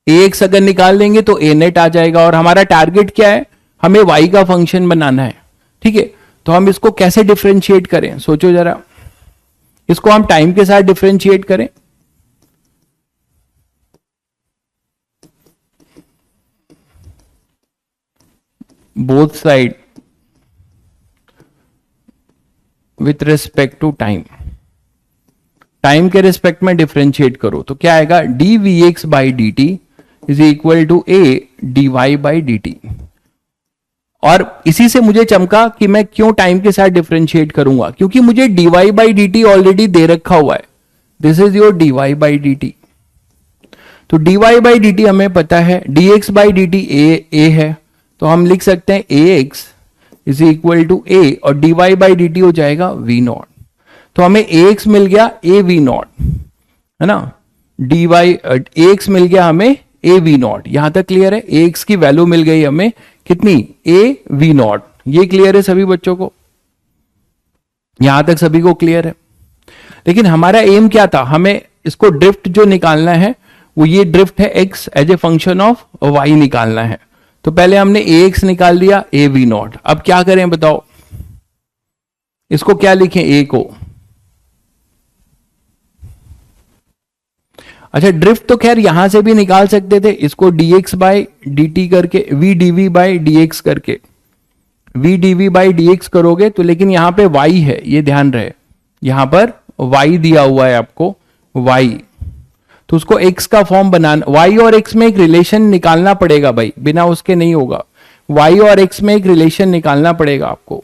ए एक्स अगर निकाल लेंगे तो ए नेट आ जाएगा और हमारा टारगेट क्या है, हमें वाई का फंक्शन बनाना है। ठीक है, तो हम इसको कैसे डिफरेंशिएट करें, सोचो जरा। इसको हम टाइम के साथ डिफरेंशिएट करें। Both side with respect to time, time के रिस्पेक्ट में डिफरेंशिएट करो तो क्या आएगा, d v x by D t is equal to a d Y by D t. और इसी से मुझे चमका कि मैं क्यों टाइम के साथ डिफरेंशिएट करूंगा, क्योंकि मुझे D Y by D T already दे रखा हुआ है। This is your D Y by D T. तो D Y by D T हमें पता है, D X by D T A है, तो हम लिख सकते हैं A X is equal to A और D Y by D T हो जाएगा वी नॉट। तो हमें ए एक्स मिल गया ए वी नॉट, है ना, डी वाई ए एक्स मिल गया हमें ए वी नॉट। यहां तक क्लियर है? ए एक्स की वैल्यू मिल गई हमें कितनी, ए वी नॉट। ये क्लियर है सभी बच्चों को? यहां तक सभी को क्लियर है? लेकिन हमारा एम क्या था, हमें इसको ड्रिफ्ट जो निकालना है वो ये ड्रिफ्ट है x as a function of y निकालना है। तो पहले हमने ए एक्स निकाल दिया ए वी नॉट। अब क्या करें बताओ, इसको क्या लिखें, ए को? अच्छा, ड्रिफ्ट तो खैर यहां से भी निकाल सकते थे, इसको dx बाई डी टी करके, v dv बाई dx करके, v dv बाई dx करोगे तो, लेकिन यहां पे y है, ये ध्यान रहे, यहां पर y दिया हुआ है आपको, y, तो उसको x का फॉर्म बनाना, y और x में एक रिलेशन निकालना पड़ेगा भाई, बिना उसके नहीं होगा। y और x में एक रिलेशन निकालना पड़ेगा आपको,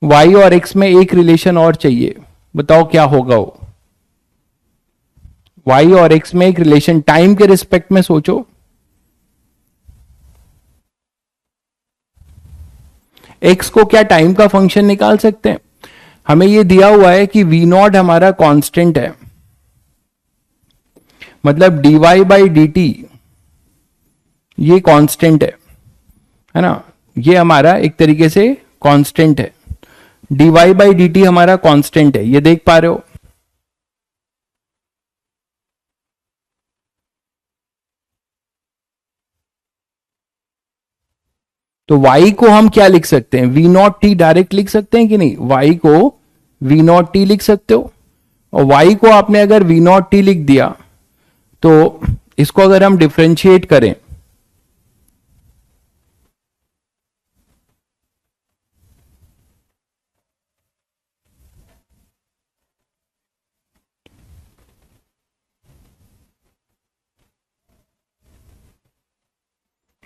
y और x में एक रिलेशन और चाहिए, बताओ क्या होगा वो? y और x में एक रिलेशन, टाइम के रिस्पेक्ट में सोचो। x को क्या टाइम का फंक्शन निकाल सकते हैं? हमें ये दिया हुआ है कि v नॉट हमारा कांस्टेंट है, मतलब dy बाई डी टी ये कांस्टेंट है ना, ये हमारा एक तरीके से कांस्टेंट है। dy बाई डी टी हमारा कांस्टेंट है, ये देख पा रहे हो। तो y को हम क्या लिख सकते हैं, वी नॉट टी डायरेक्ट लिख सकते हैं कि नहीं, y को वी नॉट टी लिख सकते हो। और y को आपने अगर वी नॉट टी लिख दिया तो इसको अगर हम डिफ्रेंशिएट करें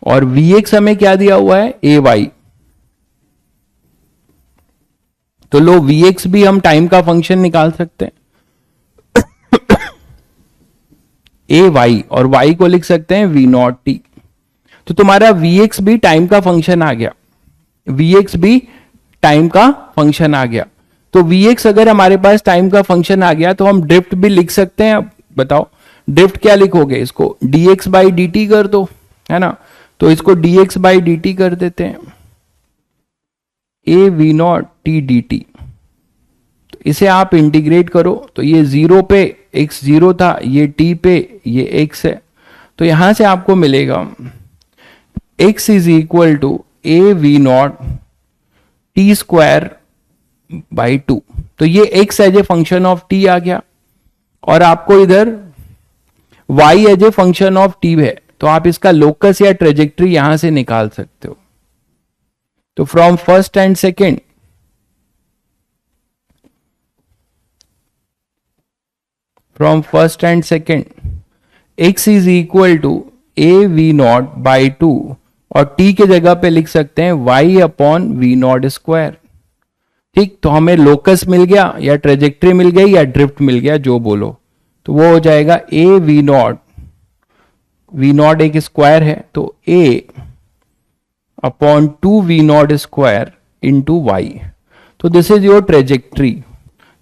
और Vx हमें क्या दिया हुआ है, ए वाई, तो लो Vx भी हम टाइम का फंक्शन निकाल सकते हैं ए वाई, और y को लिख सकते हैं वी नॉट टी। तो तुम्हारा Vx भी टाइम का फंक्शन आ गया, Vx भी टाइम का फंक्शन आ गया। तो Vx अगर हमारे पास टाइम का फंक्शन आ गया तो हम ड्रिफ्ट भी लिख सकते हैं। अब बताओ ड्रिफ्ट क्या लिखोगे, इसको dx बाई डी टी कर दो, है ना। तो इसको dx बाई डी टी कर देते हैं, A V naught T D T. इसे आप इंटीग्रेट करो तो ये जीरो पे x जीरो था, ये t पे ये x है, तो यहां से आपको मिलेगा x is equal to a we naught t square by two. तो ये x as a function of t आ गया, और आपको इधर y as a function of t है, तो आप इसका लोकस या ट्रेजेक्ट्री यहां से निकाल सकते हो। तो from first and second, from first and second x is equal to a we naught by two, और t के जगह पे लिख सकते हैं y upon v naught square. ठीक, तो हमें लोकस मिल गया या ट्रेजेक्ट्री मिल गई या ड्रिफ्ट मिल गया, जो बोलो, तो वो हो जाएगा ए वी नॉट एक स्क्वायर है, तो a upon two we naught square into y. तो दिस इज योर ट्रेजेक्ट्री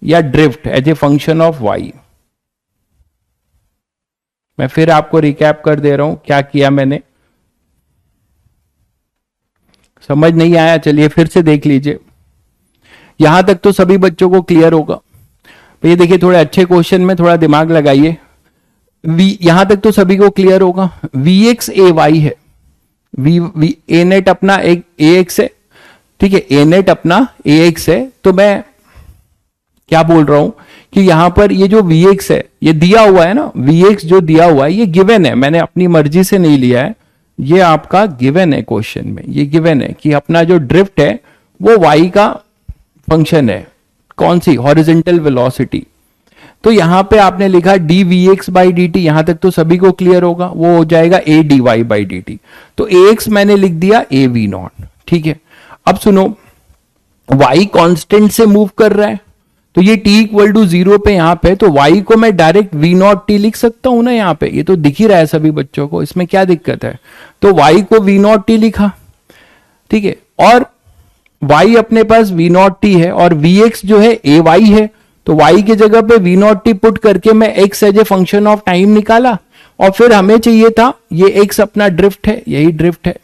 या drift as a function of y। मैं फिर आपको रिकैप कर दे रहा हूं क्या किया मैंने, समझ नहीं आया चलिए फिर से देख लीजिए। यहां तक तो सभी बच्चों को क्लियर होगा। भैया देखिए थोड़े अच्छे क्वेश्चन में थोड़ा दिमाग लगाइए। यहां तक तो सभी को क्लियर होगा। Vx ए वाई है, वी ए नेट अपना एक ए एक्स है, ठीक है, ए नेट अपना ए एक्स है। तो मैं क्या बोल रहा हूं कि यहां पर ये जो Vx है ये दिया हुआ है ना, Vx जो दिया हुआ है ये गिवन है, मैंने अपनी मर्जी से नहीं लिया है, ये आपका गिवन है क्वेश्चन में, ये गिवन है कि अपना जो ड्रिफ्ट है वो y का फंक्शन है, कौन सी, हॉरिजेंटल वेलोसिटी। तो यहां पे आपने लिखा d v x by D t, यहां तक तो सभी को क्लियर होगा, वो हो जाएगा a d Y by D T. तो ए एक्स मैंने लिख दिया ए वी नॉट, ठीक है। अब सुनो, y कांस्टेंट से मूव कर रहा है, तो ये t इक्वल टू जीरो पे यहां पे, तो y को मैं डायरेक्ट वी नॉट टी लिख सकता हूं ना, यहां पे ये तो दिख ही रहा है सभी बच्चों को, इसमें क्या दिक्कत है। तो y को वी नॉट टी लिखा, ठीक है, और y अपने पास वी नॉट टी है और vx जो है ए वाई है, तो y की जगह पे वी नॉट टी पुट करके मैं x as a function of time निकाला, और फिर हमें चाहिए था ये x अपना ड्रिफ्ट है, यही ड्रिफ्ट है,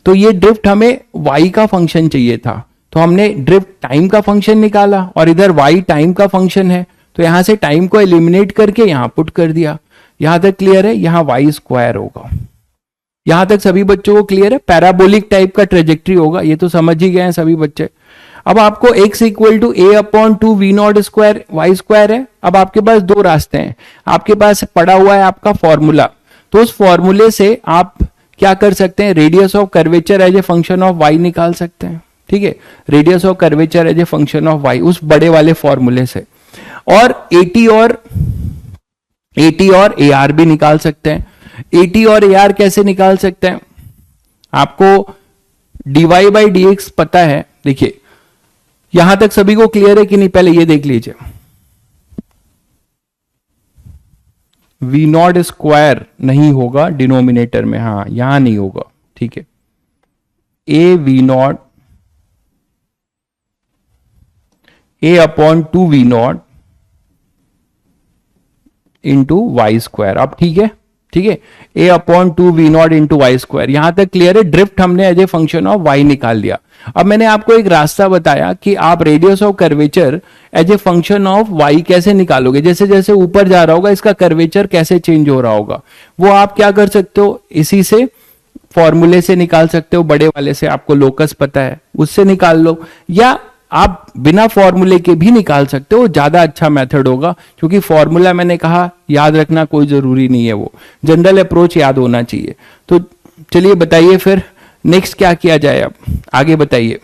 तो ये ड्रिफ्ट हमें y का फंक्शन चाहिए था, तो हमने ड्रिफ्ट टाइम का फंक्शन निकाला, और इधर y टाइम का फंक्शन है, तो यहां से टाइम को एलिमिनेट करके यहां पुट कर दिया। यहां तक क्लियर है, यहां y स्क्वायर होगा। यहां तक सभी बच्चों को क्लियर है, पैराबोलिक टाइप का ट्रेजेक्ट्री होगा, ये तो समझ ही गए हैं सभी बच्चे। अब आपको x equal to a upon two we naught square y square है। अब आपके पास दो रास्ते हैं, आपके पास पड़ा हुआ है आपका फॉर्मूला, तो उस फॉर्मूले से आप क्या कर सकते हैं, radius of curvature as a function of y निकाल सकते हैं, ठीक है, radius of curvature as a function of y उस बड़े वाले फॉर्मूले से। और AT और AR भी निकाल सकते हैं। AT और AR कैसे निकाल सकते हैं, आपको dy बाई डी एक्स पता है। देखिए यहां तक सभी को क्लियर है कि नहीं, पहले ये देख लीजिए, वी नॉट स्क्वायर नहीं होगा डिनोमिनेटर में, हाँ यहां नहीं होगा, ठीक है, a we naught a upon two we naught into y square. अब ठीक है, ठीक है, a upon 2v0 into y square. यहां तक क्लियर है। ड्रिफ्ट हमने as a function of y निकाल दिया। अब मैंने आपको एक रास्ता बताया कि आप radius of curvature as a function of y कैसे निकालोगे। जैसे जैसे ऊपर जा रहा होगा इसका कर्वेचर कैसे चेंज हो रहा होगा, वो आप क्या कर सकते हो, इसी से फॉर्मूले से निकाल सकते हो, बड़े वाले से, आपको लोकस पता है उससे निकाल लो, या आप बिना फॉर्मूले के भी निकाल सकते हो, ज्यादा अच्छा मेथड होगा। क्योंकि फॉर्मूला मैंने कहा याद रखना कोई जरूरी नहीं है, वो जनरल अप्रोच याद होना चाहिए। तो चलिए बताइए फिर नेक्स्ट क्या किया जाए, अब आगे बताइए।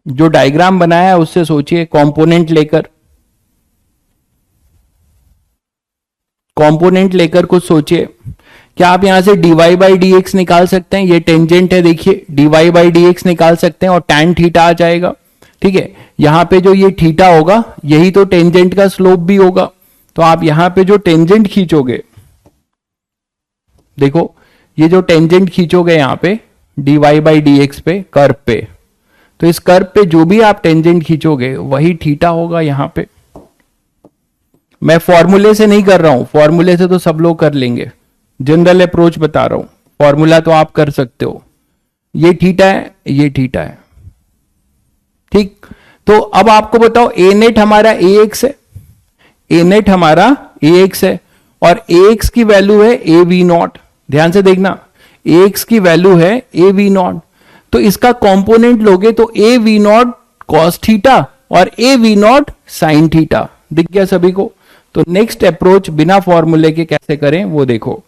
जो डायग्राम बनाया है उससे सोचिए, कंपोनेंट लेकर कुछ सोचिए। क्या आप यहां से dy बाई डी एक्स निकाल सकते हैं, ये टेंजेंट है, देखिए dy बाई डी एक्स निकाल सकते हैं और tan थीटा आ जाएगा। ठीक है, यहां पे जो ये थीटा होगा यही तो टेंजेंट का स्लोप भी होगा। तो आप यहां पे जो टेंजेंट खींचोगे, देखो ये जो टेंजेंट खींचोगे यहां पे dy बाई डी एक्स पे, कर्व पे, तो इस कर्व पे जो भी आप टेंजेंट खींचोगे वही थीटा होगा यहां पे। मैं फॉर्मूले से नहीं कर रहा हूं, फॉर्मूले से तो सब लोग कर लेंगे, जनरल अप्रोच बता रहा हूं, फॉर्मूला तो आप कर सकते हो। ये थीटा है, ये थीटा है, ठीक। तो अब आपको बताओ ए नेट हमारा ए एक्स है, ए नेट हमारा ए एक्स है और ए एक्स की वैल्यू है ए वी नॉट। ध्यान से देखना, ए एक्स की वैल्यू है ए वी नॉट, तो इसका कंपोनेंट लोगे तो A we not cos theta और A we nought sine theta. दिख गया सभी को। तो नेक्स्ट अप्रोच बिना फॉर्मूले के कैसे करें वो देखो।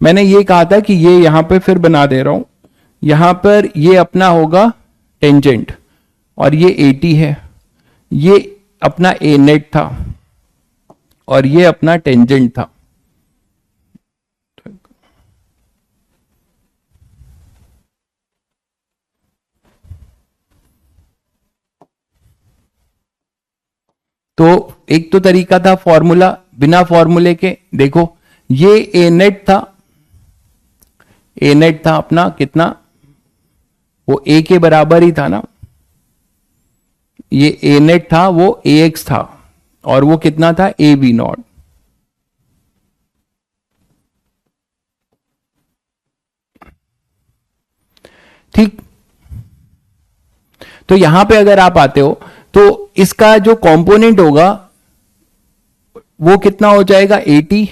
मैंने ये कहा था कि ये यहां पे फिर बना दे रहा हूं, यहां पर ये अपना होगा टेंजेंट और ये 80 है, ये अपना ए नेट था और ये अपना टेंजेंट था। तो एक तो तरीका था फॉर्मूला, बिना फॉर्मूले के देखो ये ए नेट था, ए नेट था अपना कितना, वो ए के बराबर ही था ना, ये ए नेट था वो ए एक्स था और वो कितना था ए वी नॉट। ठीक, तो यहां पे अगर आप आते हो तो इसका जो कंपोनेंट होगा वो कितना हो जाएगा 80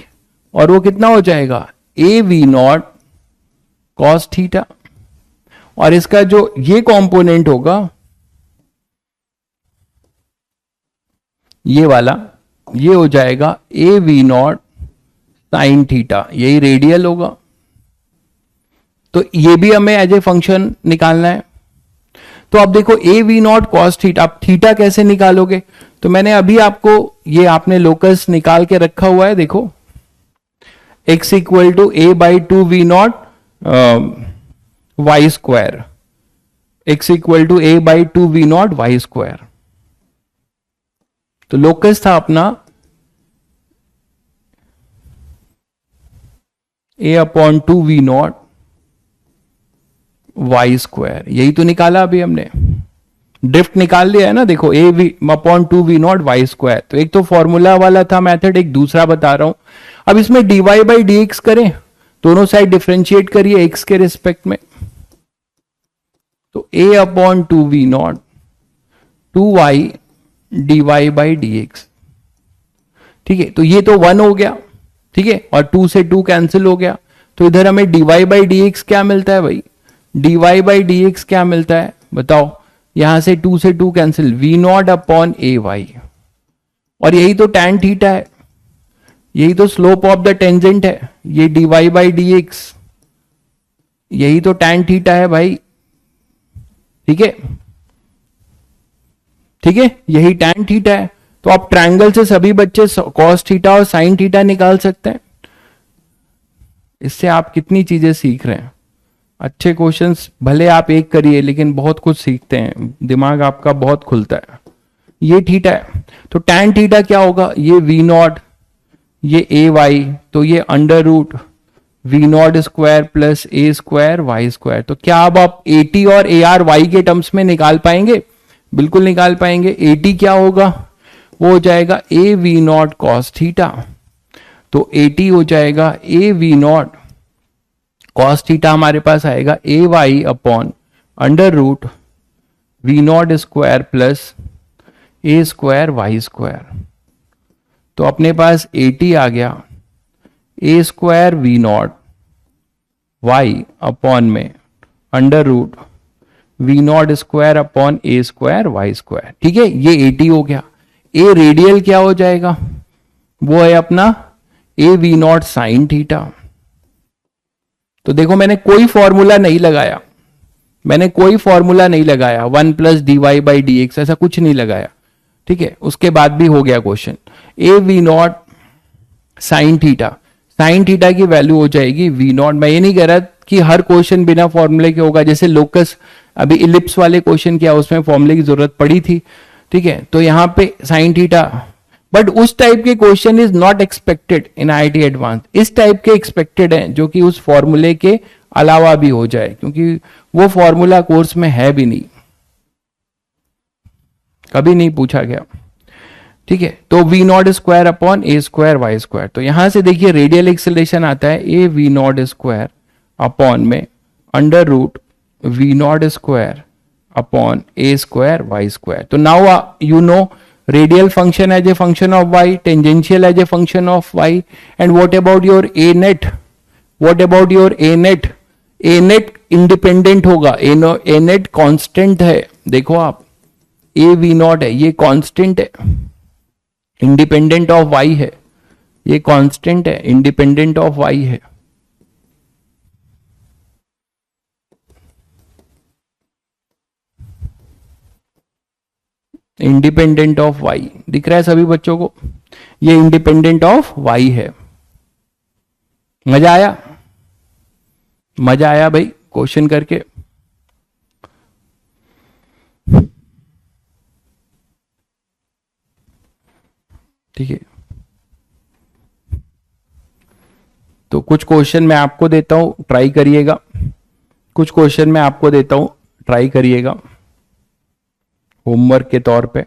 और वो कितना हो जाएगा a we not cos theta, और इसका जो ये कंपोनेंट होगा ये वाला, ये हो जाएगा a we nought sine theta, यही रेडियल होगा। तो ये भी हमें एज ए फंक्शन निकालना है। तो अब देखो a we not cos theta, आप थीटा कैसे निकालोगे, तो मैंने अभी आपको ये आपने लोकस निकाल के रखा हुआ है, देखो x equal to A by two we not Y square, x equal to A by two we not Y square. तो लोकस था अपना A upon two we not Y square, यही तो निकाला अभी हमने, ड्रिफ्ट निकाल लिया है ना। देखो a v upon two we not Y square, तो एक तो फॉर्मूला वाला था मेथड, एक दूसरा बता रहा हूं। अब इसमें dy बाई डी एक्स करें, दोनों साइड डिफ्रेंशिएट करिए एक्स के रिस्पेक्ट में, तो A upon two we nought two Y D Y by D X. ठीक है, तो ये तो 1 हो गया, ठीक है, और 2 से 2 कैंसिल हो गया, तो इधर हमें dy बाई डी एक्स क्या मिलता है भाई, dy बाई डी एक्स क्या मिलता है बताओ, यहां से 2 से 2 cancel, v naught upon a y, और यही तो tan थीटा है, यही तो स्लोप ऑफ द टेंजेंट है, ये dy बाई डी एक्स, यही तो tan थीटा है भाई। ठीक है, ठीक है, यही tan थीटा है। तो आप ट्रायंगल से सभी बच्चे cos थीटा और sin थीटा निकाल सकते हैं। इससे आप कितनी चीजें सीख रहे हैं। अच्छे क्वेश्चंस भले आप एक करिए लेकिन बहुत कुछ सीखते हैं, दिमाग आपका बहुत खुलता है। ये थीटा है, तो tan थीटा क्या होगा, ये वी नॉट, ये ए वाई, तो ये under root v naught square plus a square y square. तो क्या अब आप ए टी और ए आर वाई के टर्म्स में निकाल पाएंगे? बिल्कुल निकाल पाएंगे। ए टी क्या होगा? वो हो जाएगा a we not cos theta. तो ए टी हो जाएगा a we not cos theta, हमारे पास आएगा a y upon under root v naught square plus a square y square. तो अपने पास ए टी आ गया a square v not y upon में under root v naught square upon ए स्क्वायर वाई स्क्वायर। ठीक है, ये ए टी हो गया। ए रेडियल क्या हो जाएगा? वो है अपना A V nought sine theta. तो देखो मैंने कोई फॉर्मूला नहीं लगाया, मैंने कोई फॉर्मूला नहीं लगाया, 1 plus D Y by D x ऐसा कुछ नहीं लगाया। ठीक है, उसके बाद भी हो गया question. A V nought sine theta, sine theta की वैल्यू हो जाएगी वी नॉट। मैं ये नहीं कह रहा कि हर क्वेश्चन बिना फॉर्मूले के होगा, जैसे लोकस अभी इलिप्स वाले क्वेश्चन किया उसमें फॉर्मूले की जरूरत पड़ी थी। ठीक है, तो यहां पे साइन थीटा, बट उस टाइप के question is not expected in IIT advance. इस टाइप के एक्सपेक्टेड हैं जो कि उस फॉर्मूले के अलावा भी हो जाए, क्योंकि वो फॉर्मूला कोर्स में है भी नहीं, कभी नहीं पूछा गया। ठीक है, तो वी नॉट स्क्वायर अपॉन ए स्क्वायर वाई स्क्वायर। तो यहां से देखिए रेडियल एक्सेलरेशन आता है a we naught square upon में under root v naught square upon ए स्क्वायर वाई स्क्वायर। तो now you know radial function as a function of y, tangential as a function of y, and what about your a net? What about your a net? a net independent होगा, a net constant है। देखो आप a v नॉट है, ये constant है, independent of y है, ये constant है, independent of y है। इंडिपेंडेंट ऑफ वाई दिख रहा है सभी बच्चों को? ये इंडिपेंडेंट ऑफ वाई है। मजा आया? मजा आया भाई क्वेश्चन करके? ठीक है, तो कुछ क्वेश्चन मैं आपको देता हूं, ट्राई करिएगा। कुछ क्वेश्चन मैं आपको देता हूं, ट्राई करिएगा होमवर्क के तौर पे।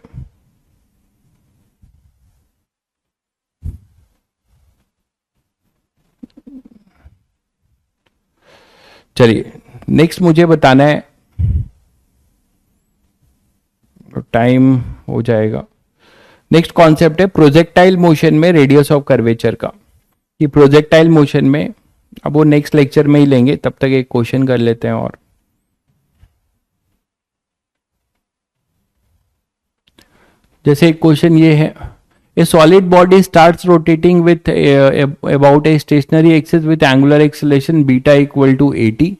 चलिए नेक्स्ट मुझे बताना है, टाइम हो जाएगा। नेक्स्ट कॉन्सेप्ट है प्रोजेक्टाइल मोशन में रेडियस ऑफ कर्वेचर का। कि प्रोजेक्टाइल मोशन में, अब वो नेक्स्ट लेक्चर में ही लेंगे, तब तक एक क्वेश्चन कर लेते हैं। और जैसे एक क्वेश्चन ये है, a solid body starts rotating with about a stationary axis with angular acceleration beta equal to 80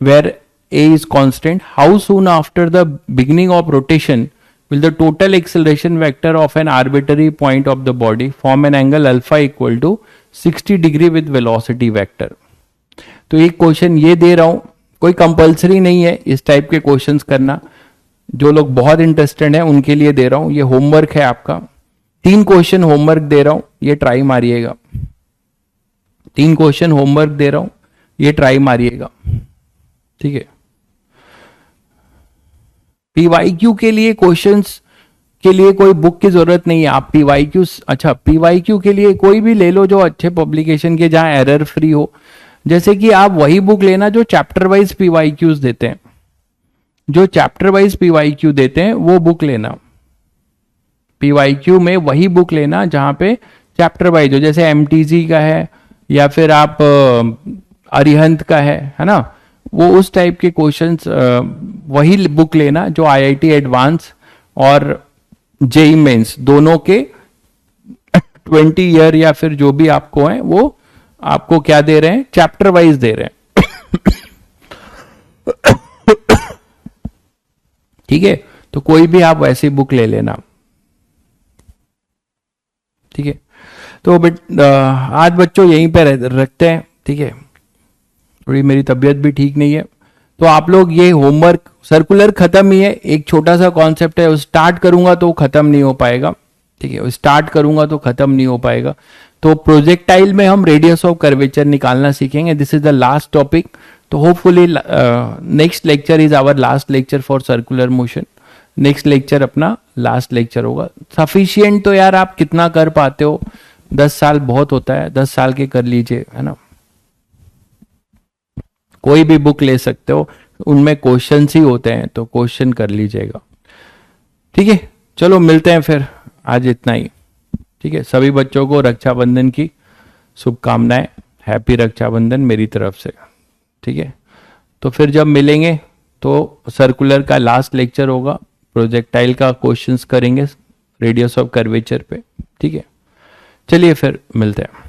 where a is constant. How soon after the beginning of rotation will the total acceleration vector of an arbitrary point of the body form an angle alpha equal to 60 degree with velocity vector? तो एक क्वेश्चन ये दे रहा हूं, कोई कंपलसरी नहीं है इस टाइप के क्वेश्चंस करना, जो लोग बहुत इंटरेस्टेड हैं उनके लिए दे रहा हूं। ये होमवर्क है आपका, 3 क्वेश्चन होमवर्क दे रहा हूं, ये ट्राई मारिएगा। 3 क्वेश्चन होमवर्क दे रहा हूं, ये ट्राई मारिएगा। ठीक है, पीवाईक्यू के लिए क्वेश्चंस के लिए कोई बुक की जरूरत नहीं है। आप पीवाईक्यू, अच्छा पीवाईक्यू के लिए कोई भी ले लो जो अच्छे पब्लिकेशन के, जहां एरर फ्री हो। जैसे कि आप वही बुक लेना जो चैप्टर वाइज पीवाईक्यूज देते हैं, जो चैप्टर वाइज पीवाईक्यू देते हैं वो बुक लेना। पीवाईक्यू में वही बुक लेना जहां पे चैप्टर वाइज हो, जैसे एमटीजी का है या फिर आप अरिहंत का है ना, वो उस टाइप के क्वेश्चंस वही बुक लेना जो आईआईटी एडवांस और जेई मेंस दोनों के 20 ईयर या फिर जो भी आपको है वो आपको क्या दे रहे हैं, चैप्टर वाइज दे रहे हैं। ठीक है, तो कोई भी आप वैसी बुक ले लेना। ठीक है, तो आज बच्चों यहीं पे रखते हैं। ठीक है, थोड़ी मेरी तबीयत भी ठीक नहीं है, तो आप लोग ये होमवर्क, सर्कुलर खत्म ही है, एक छोटा सा कॉन्सेप्ट है, स्टार्ट करूंगा तो खत्म नहीं हो पाएगा। ठीक है, स्टार्ट करूंगा तो खत्म नहीं हो पाएगा, तो प्रोजेक्टाइल में हम रेडियस ऑफ कर्वेचर निकालना सीखेंगे. This is the last topic. तो hopefully next lecture is our last lecture for circular motion. Next lecture अपना लास्ट लेक्चर होगा. सफिशियंट तो यार आप कितना कर पाते हो, 10 साल बहुत होता है, 10 साल के कर लीजिए, है ना. कोई भी बुक ले सकते हो, उनमें क्वेश्चंस ही होते हैं, तो क्वेश्चन कर लीजिएगा. ठीक है, चलो मिलते हैं फिर. आज इतना ही. ठीक है, सभी बच्चों को रक्षाबंधन की शुभकामनाएं. हैप्पी रक्षाबंधन मेरी तरफ से. ठीक है, तो फिर जब मिलेंगे तो सर्कुलर का लास्ट लेक्चर होगा. प्रोजेक्टाइल का क्वेश्चंस करेंगे रेडियस ऑफ कर्वेचर पे. ठीक है, चलिए फिर मिलते हैं.